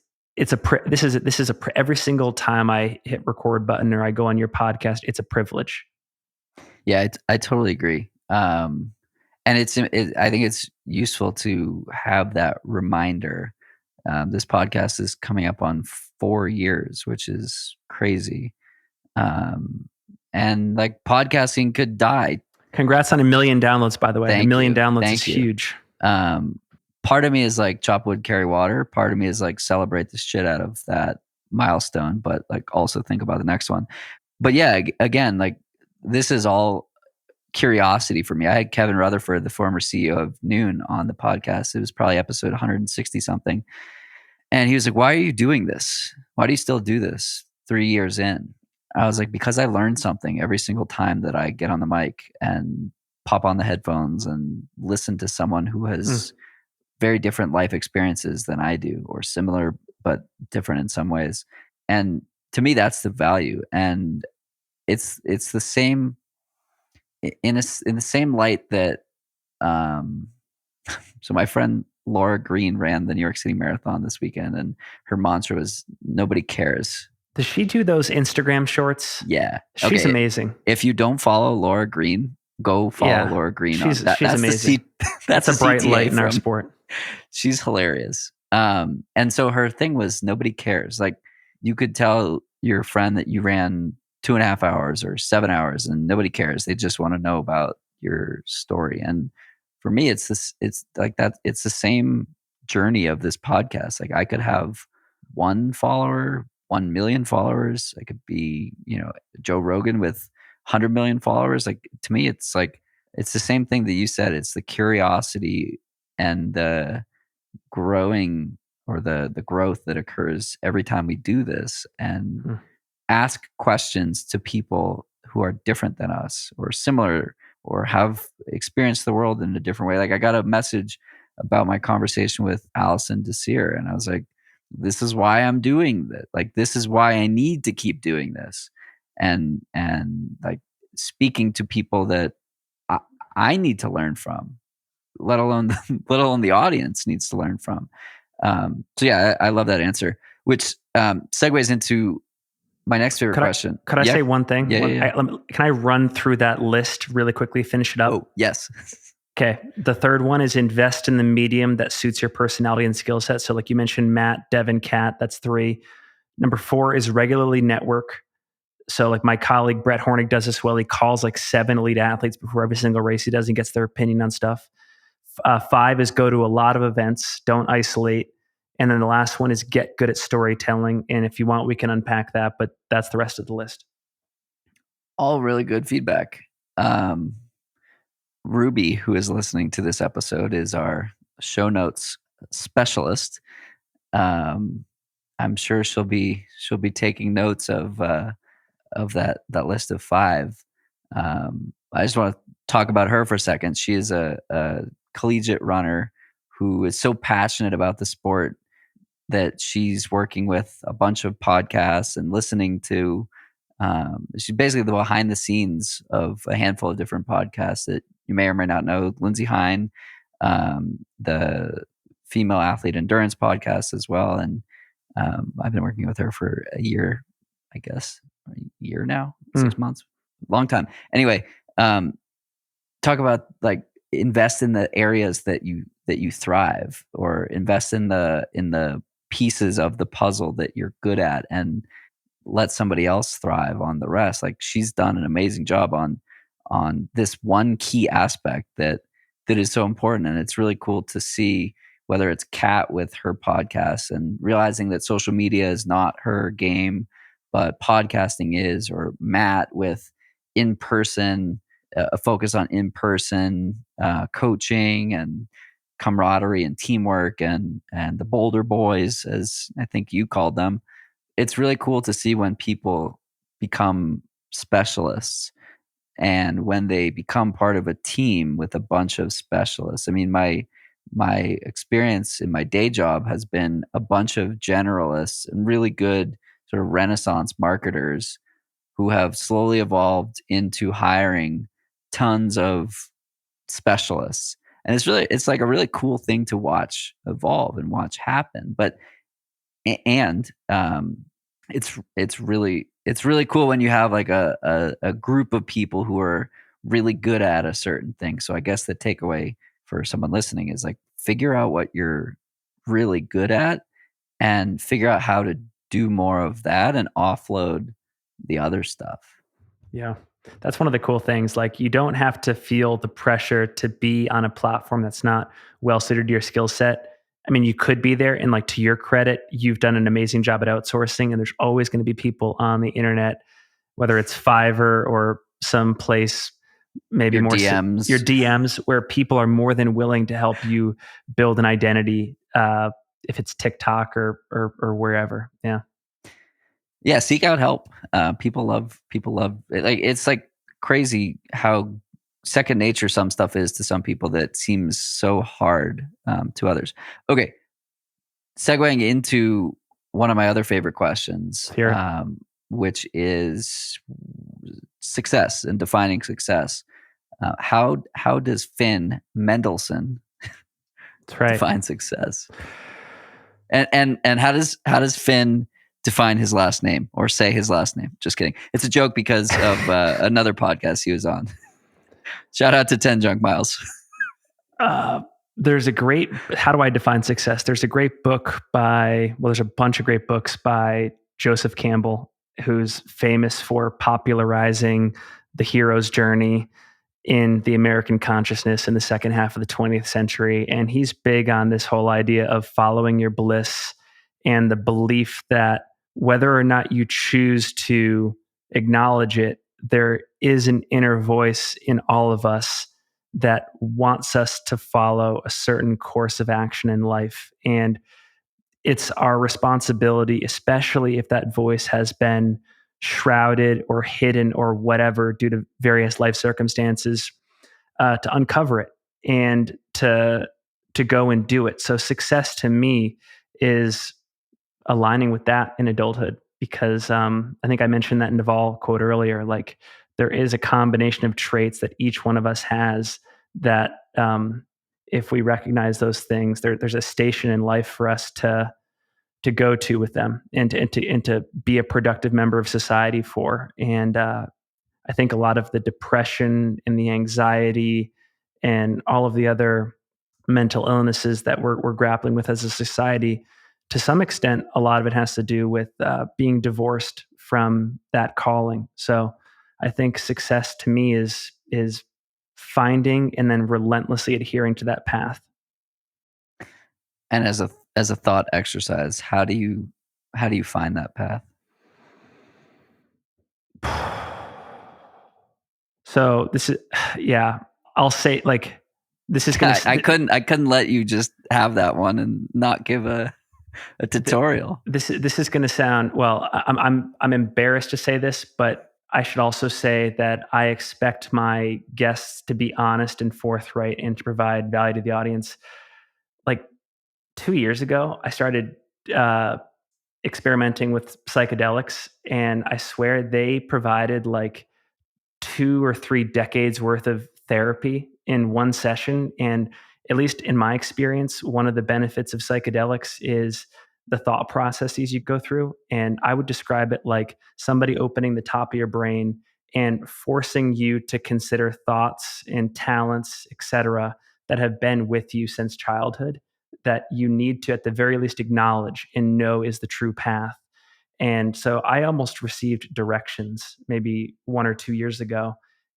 every single time I hit record button or I go on your podcast, it's a privilege. Yeah, I totally agree. And I think it's useful to have that reminder. This podcast is coming up on 4 years, which is crazy. And like podcasting could die. Congrats on 1 million downloads, by the way. Thank 1 million you. downloads Thank is you. huge. Part of me is like chop wood, carry water. Part of me is like celebrate the shit out of that milestone, but like also think about the next one. But yeah, again, like this is all curiosity for me. I had Kevin Rutherford, the former CEO of Noon, on the podcast. It was probably episode 160 something. And he was like, "Why are you doing this? Why do you still do this 3 years in?" I was like, "Because I learned something every single time that I get on the mic and pop on the headphones and listen to someone who has very different life experiences than I do, or similar but different in some ways." And to me, that's the value. And it's the same in the same light that so my friend Laura Green ran the New York City Marathon this weekend, and her mantra was "Nobody cares." Does she do those Instagram shorts? Yeah, she's amazing. If you don't follow Laura Green, go follow Laura Green. She's amazing. That's a bright light in our sport. She's hilarious. And so her thing was nobody cares. Like you could tell your friend that you ran 2.5 hours or 7 hours, and nobody cares. They just want to know about your story. And for me, it's like that. It's the same journey of this podcast. Like I could have 1 follower, 1 million followers. I could be, Joe Rogan with 100 million followers. Like to me, it's like, it's the same thing that you said. It's the curiosity and the growing, or the growth that occurs every time we do this and ask questions to people who are different than us or similar or have experienced the world in a different way. Like I got a message about my conversation with Allison Desir, and I was like, this is why I'm doing that. Like, this is why I need to keep doing this. And like speaking to people that I need to learn from, let alone the audience needs to learn from. So yeah, I love that answer, which segues into my next favorite question. Could I say one thing? Yeah. Can I run through that list really quickly, finish it up? Oh, yes. Okay. The third one is invest in the medium that suits your personality and skill set. So like you mentioned, Matt, Devin, Kat, that's 3. Number 4 is regularly network. So like my colleague, Brett Hornig, does this well. He calls like 7 elite athletes before every single race he does and gets their opinion on stuff. 5 is go to a lot of events. Don't isolate. And then the last one is get good at storytelling. And if you want, we can unpack that, but that's the rest of the list. All really good feedback. Ruby, who is listening to this episode, is our show notes specialist. I'm sure she'll be taking notes of that list of 5. I just want to talk about her for a second. She is a collegiate runner who is so passionate about the sport that she's working with a bunch of podcasts and listening to. She's basically the behind the scenes of a handful of different podcasts that you may or may not know. Lindsay Hine, the Female Athlete Endurance podcast as well. And I've been working with her for a year, I guess, a year now, 6 months, long time. Anyway, talk about like invest in the areas that you thrive, or invest in the pieces of the puzzle that you're good at, and let somebody else thrive on the rest. Like, she's done an amazing job on this one key aspect that is so important. And it's really cool to see, whether it's Kat with her podcast and realizing that social media is not her game, but podcasting is, or Matt with in person, a focus on in person coaching and camaraderie and teamwork, and the Boulder Boys, as I think you called them. It's really cool to see when people become specialists, and when they become part of a team with a bunch of specialists. I mean, my experience in my day job has been a bunch of generalists and really good sort of renaissance marketers who have slowly evolved into hiring tons of specialists. And it's like a really cool thing to watch evolve and watch happen. But and it's really cool when you have like a group of people who are really good at a certain thing. So I guess the takeaway for someone listening is like, figure out what you're really good at and figure out how to do more of that and offload the other stuff. Yeah. That's one of the cool things. Like, you don't have to feel the pressure to be on a platform that's not well suited to your skill set. I mean, you could be there, and like, to your credit, you've done an amazing job at outsourcing, and there's always going to be people on the internet, whether it's Fiverr or some place, maybe Your more DMs. your DMs, where people are more than willing to help you build an identity, if it's TikTok or wherever. Yeah. Yeah, seek out help. People love it. Like, it's like crazy how second nature some stuff is to some people that seems so hard to others. Okay, segueing into one of my other favorite questions, Here. which is success and defining success. How does Finn Mendelson That's right. define success? And how does Finn define his last name, or say his last name? Just kidding. It's a joke because of another podcast he was on. Shout out to 10 Junk Miles. There's a great, how do I define success? There's a great book there's a bunch of great books by Joseph Campbell, who's famous for popularizing the hero's journey in the American consciousness in the second half of the 20th century. And he's big on this whole idea of following your bliss, and the belief that whether or not you choose to acknowledge it, there is an inner voice in all of us that wants us to follow a certain course of action in life. And it's our responsibility, especially if that voice has been shrouded or hidden or whatever due to various life circumstances, to uncover it and to go and do it. So success to me is aligning with that in adulthood, because I think I mentioned that Naval quote earlier. Like, there is a combination of traits that each one of us has that, if we recognize those things, there's a station in life for us to go to with them, and to be a productive member of society for. And I think a lot of the depression and the anxiety and all of the other mental illnesses that we're grappling with as a society, to some extent, a lot of it has to do with being divorced from that calling. So I think success to me is finding and then relentlessly adhering to that path. And as a thought exercise, how do you find that path? So this is, yeah, I'll say, like, this is going to, I couldn't let you just have that one and not give a tutorial. This is going to sound, well, I'm embarrassed to say this, but I should also say that I expect my guests to be honest and forthright and to provide value to the audience. Like, 2 years ago, I started experimenting with psychedelics, and I swear they provided like 2 or 3 decades worth of therapy in one session. And at least in my experience, one of the benefits of psychedelics is the thought processes you go through. And I would describe it like somebody opening the top of your brain and forcing you to consider thoughts and talents, et cetera, that have been with you since childhood, that you need to, at the very least, acknowledge and know is the true path. And so I almost received directions maybe 1 or 2 years ago.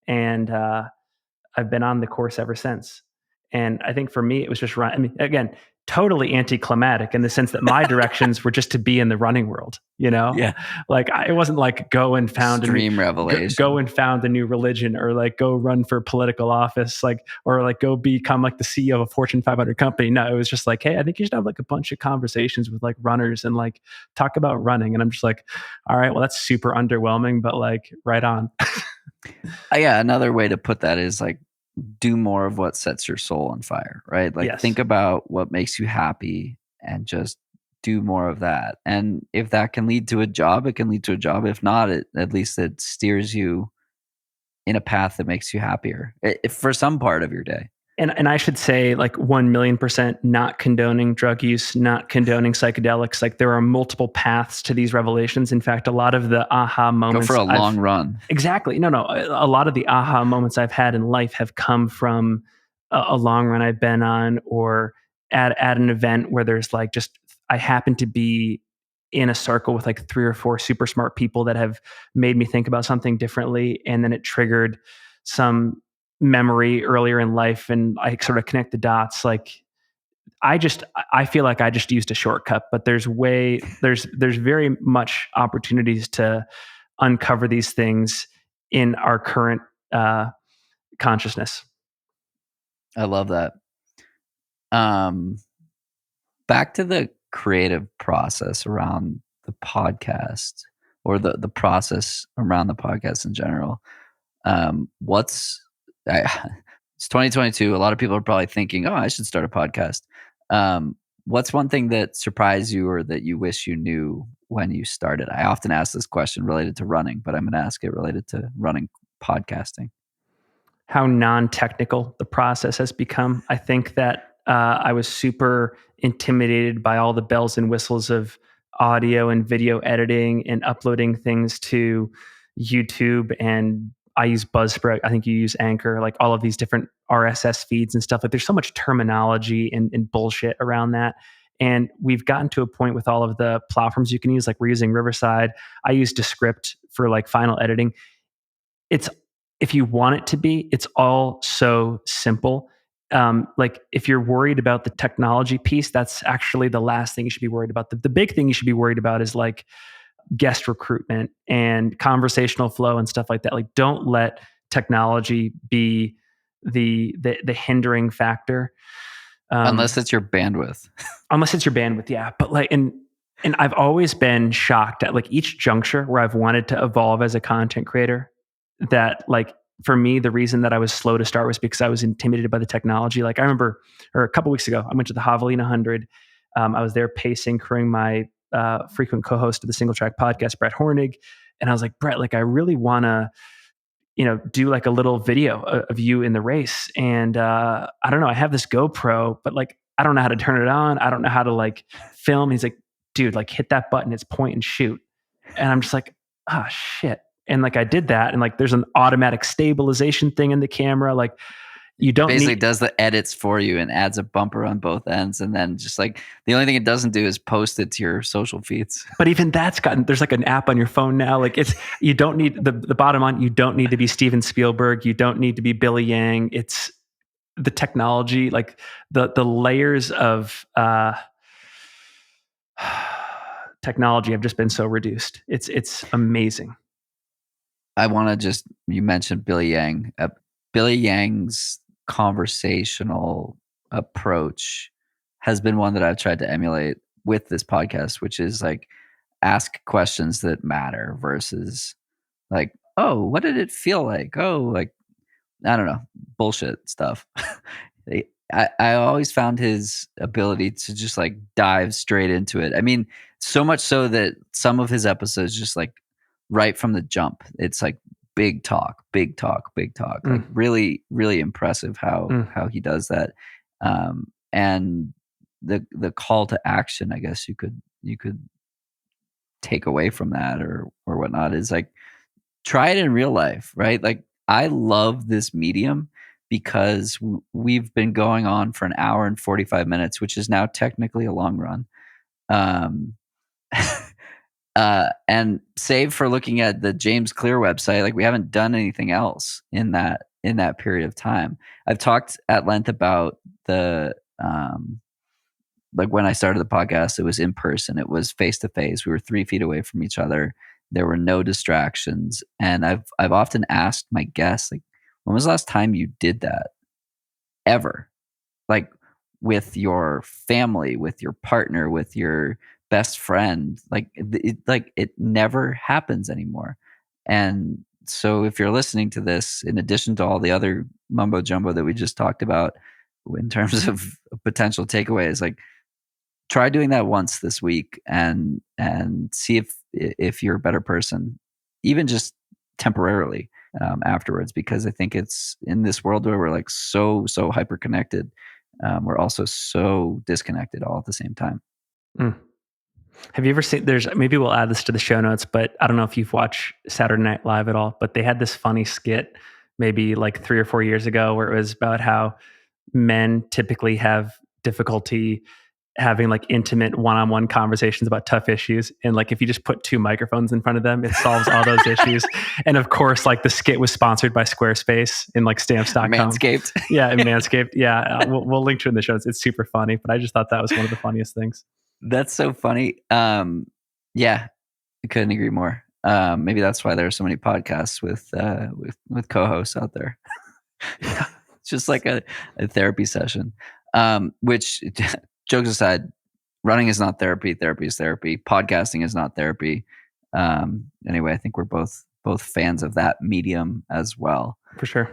And I've been on the course ever since. And I think for me, it was just run. I mean, again, totally anticlimactic in the sense that my directions were just to be in the running world, Yeah. Like it wasn't like go and found Extreme revelation. Go and found a new religion, or like go run for political office, or like go become like the CEO of a Fortune 500 company. No, it was just like, hey, I think you should have like a bunch of conversations with like runners and like talk about running. And I'm just like, all right, well, that's super underwhelming, but like right on. Yeah, another way to put that is like do more of what sets your soul on fire, right? Like Yes. think about what makes you happy and just do more of that. And if that can lead to a job, it can lead to a job. If not, at least it steers you in a path that makes you happier for some part of your day. And I should say, like 1,000,000% not condoning drug use, not condoning psychedelics. Like there are multiple paths to these revelations. In fact, a lot of the aha moments. Go for a long run. Exactly. No. A lot of the aha moments I've had in life have come from a long run I've been on, or at an event where there's like just, I happen to be in a circle with like 3 or 4 super smart people that have made me think about something differently. And then it triggered some memory earlier in life, and I sort of connect the dots. Like I feel like I just used a shortcut, but there's very much opportunities to uncover these things in our current consciousness. I love that. Back to the creative process around the podcast, or the process around the podcast in general. It's 2022. A lot of people are probably thinking, "Oh, I should start a podcast." What's one thing that surprised you, or that you wish you knew when you started? I often ask this question related to running, but I'm going to ask it related to running podcasting. How non-technical the process has become. I think that I was super intimidated by all the bells and whistles of audio and video editing and uploading things to YouTube. And I use Buzzsprout. I think you use Anchor, like all of these different RSS feeds and stuff. Like there's so much terminology and bullshit around that. And we've gotten to a point with all of the platforms you can use, like we're using Riverside. I use Descript for like final editing. If you want it to be, it's all so simple. Like if you're worried about the technology piece, that's actually the last thing you should be worried about. The big thing you should be worried about is like guest recruitment and conversational flow and stuff like that. Like don't let technology be the hindering factor. Unless it's your bandwidth. Yeah. But like, and I've always been shocked at like each juncture where I've wanted to evolve as a content creator, that like for me, the reason that I was slow to start was because I was intimidated by the technology. Like I remember, or a couple weeks ago, I went to the Javelina 100. I was there pacing, crewing my frequent co-host of the Singletrack Podcast, Brett Hornig. And I was like, Brett, like I really want to, do like a little video of you in the race. And I don't know, I have this GoPro, but like, I don't know how to turn it on. I don't know how to like film. And he's like, dude, like hit that button, it's point and shoot. And I'm just like, oh shit. And like I did that, and like there's an automatic stabilization thing in the camera. Like you don't basically does the edits for you and adds a bumper on both ends, and then just like the only thing it doesn't do is post it to your social feeds. But even that's there's like an app on your phone now. Like you don't need the bottom line. You don't need to be Steven Spielberg. You don't need to be Billy Yang. It's the technology, like the layers of technology have just been so reduced. It's amazing. I want to you mentioned Billy Yang. Billy Yang's conversational approach has been one that I've tried to emulate with this podcast, which is like ask questions that matter versus like, oh, what did it feel like? Oh, like, I don't know, bullshit stuff. I always found his ability to just like dive straight into it. I mean, so much so that some of his episodes just like right from the jump, it's like big talk. Like really, really impressive how he does that. And the call to action, I guess you could take away from that or whatnot is like, try it in real life, right? Like, I love this medium because we've been going on for an hour and 45 minutes, which is now technically a long run. Um, and save for looking at the James Clear website, like we haven't done anything else in that period of time. I've talked at length about the like when I started the podcast, it was in person, it was face to face. We were 3 feet away from each other. There were no distractions, and I've often asked my guests, like, when was the last time you did that ever? Like with your family, with your partner, with your best friend, like it never happens anymore. And so if you're listening to this, in addition to all the other mumbo jumbo that we just talked about in terms of potential takeaways, like try doing that once this week and see if you're a better person, even just temporarily afterwards, because I think it's in this world where we're like so hyper connected, we're also so disconnected all at the same time. Have you ever seen, maybe we'll add this to the show notes, but I don't know if you've watched Saturday Night Live at all, but they had this funny skit maybe like 3 or 4 years ago where it was about how men typically have difficulty having like intimate one-on-one conversations about tough issues. And like, if you just put 2 microphones in front of them, it solves all those issues. And of course, like the skit was sponsored by Squarespace and like stamps.com. Manscaped. Yeah. And Manscaped. Yeah. We'll link to it in the show notes. It's super funny, but I just thought that was one of the funniest things. That's so funny. Yeah, I couldn't agree more. Maybe that's why there are so many podcasts with co-hosts out there. Yeah. It's just like a therapy session. Which, jokes aside, running is not therapy. Therapy is therapy. Podcasting is not therapy. Anyway, I think we're both fans of that medium as well. For sure.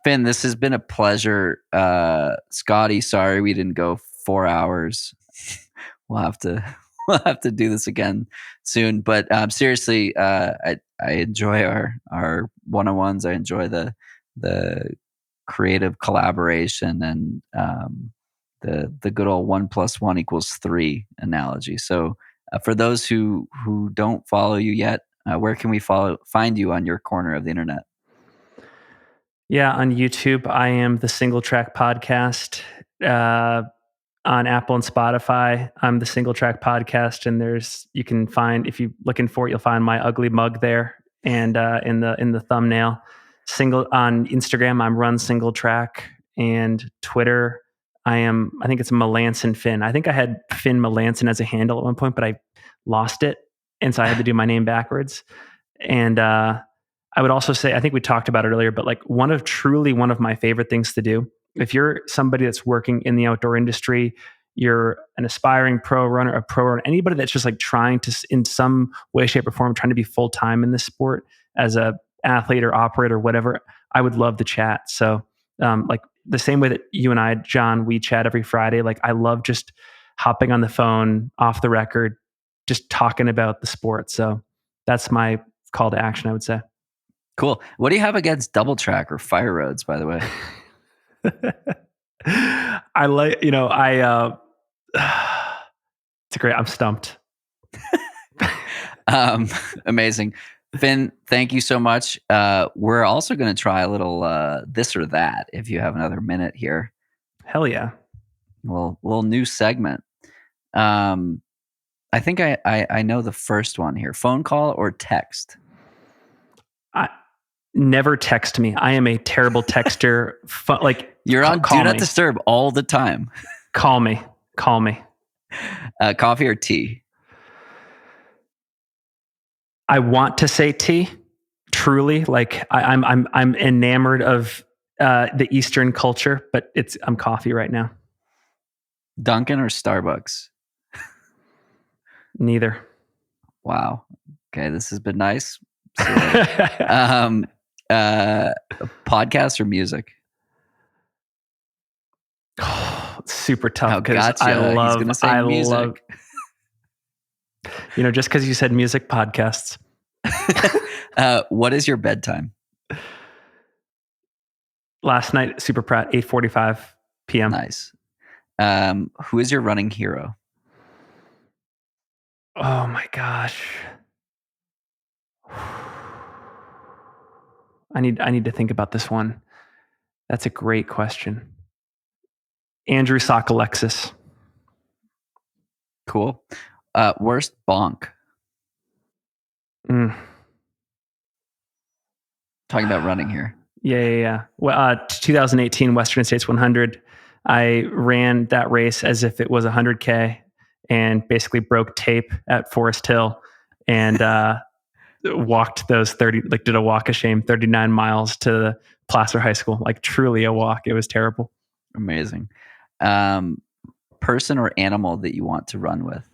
Finn, this has been a pleasure. Scotty, sorry we didn't go 4 hours. We'll have to do this again soon. But seriously, I enjoy our one-on-ones. I enjoy the creative collaboration and the good old 1 + 1 = 3 analogy. So for those who don't follow you yet, where can we find you on your corner of the internet? Yeah, on YouTube, I am the Singletrack Podcast. On Apple and Spotify, I'm the Singletrack Podcast, and you can find, if you're looking for it, you'll find my ugly mug there, and in the thumbnail. On Instagram, I'm Run Singletrack, and Twitter, I think it's Melanson Finn. I think I had Finn Melanson as a handle at one point, but I lost it, and so I had to do my name backwards. And I would also say, I think we talked about it earlier, but like one of my favorite things to do, if you're somebody that's working in the outdoor industry, you're an aspiring pro runner, a pro runner, anybody that's just like trying to, in some way, shape, or form, trying to be full time in this sport as a athlete or operator, whatever, I would love to chat. So, like the same way that you and I, John, we chat every Friday. Like I love just hopping on the phone, off the record, just talking about the sport. So that's my call to action, I would say. Cool. What do you have against double track or fire roads, by the way? I like, it's great. I'm stumped. Amazing. Finn, thank you so much. We're also going to try a little this or that if you have another minute here. Hell yeah. Little new segment. I think I know the first one here. Phone call or text? Never text me. I am a terrible texter. You're on Do Not Disturb all the time. Call me. Coffee or tea? I want to say tea. Truly, like I'm enamored of the Eastern culture, but I'm coffee right now. Dunkin' or Starbucks? Neither. Wow. Okay, this has been nice. Podcast or music? Super tough because gotcha. I love music. Just because you said music, podcasts. What is your bedtime? Last night, super proud, 8:45 p.m. Nice. Who is your running hero? Oh my gosh. I need to think about this one. That's a great question. Andrew Sokolexis. Cool. Worst bonk. Mm. Talking about running here. Yeah. Well, 2018 Western States 100. I ran that race as if it was 100K and basically broke tape at Forest Hill and walked those 30, like did a walk of shame, 39 miles to Placer High School. Like truly a walk. It was terrible. Amazing. Person or animal that you want to run with?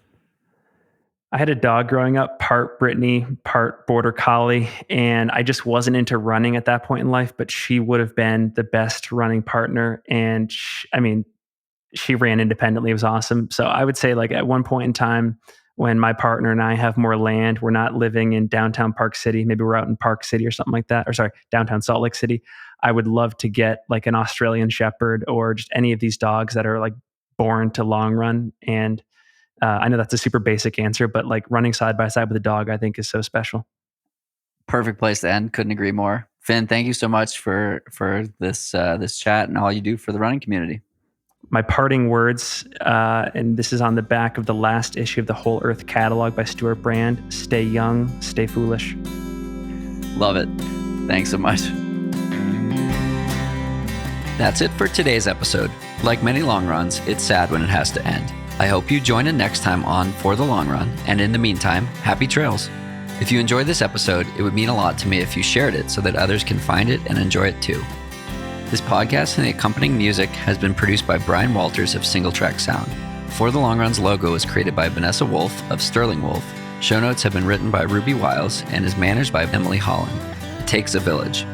I had a dog growing up, part Brittany, part Border Collie, and I just wasn't into running at that point in life, but she would have been the best running partner. And she ran independently. It was awesome. So I would say like at one point in time when my partner and I have more land, we're not living in downtown Park City. Maybe we're out in Park City or something like that. Or sorry, downtown Salt Lake City. I would love to get like an Australian Shepherd or just any of these dogs that are like born to long run. And I know that's a super basic answer, but like running side by side with a dog, I think is so special. Perfect place to end. Couldn't agree more. Finn, thank you so much for this chat and all you do for the running community. My parting words, and this is on the back of the last issue of the Whole Earth catalog by Stuart Brand: stay young, stay foolish. Love it. Thanks so much. That's it for today's episode. Like many long runs, it's sad when it has to end. I hope you join in next time on For the Long Run, and in the meantime, happy trails. If you enjoyed this episode, it would mean a lot to me if you shared it so that others can find it and enjoy it too. This podcast and the accompanying music has been produced by Brian Walters of Singletrack Sound. For the Long Run's logo was created by Vanessa Wolf of Sterling Wolf. Show notes have been written by Ruby Wiles and is managed by Emily Holland. It takes a village.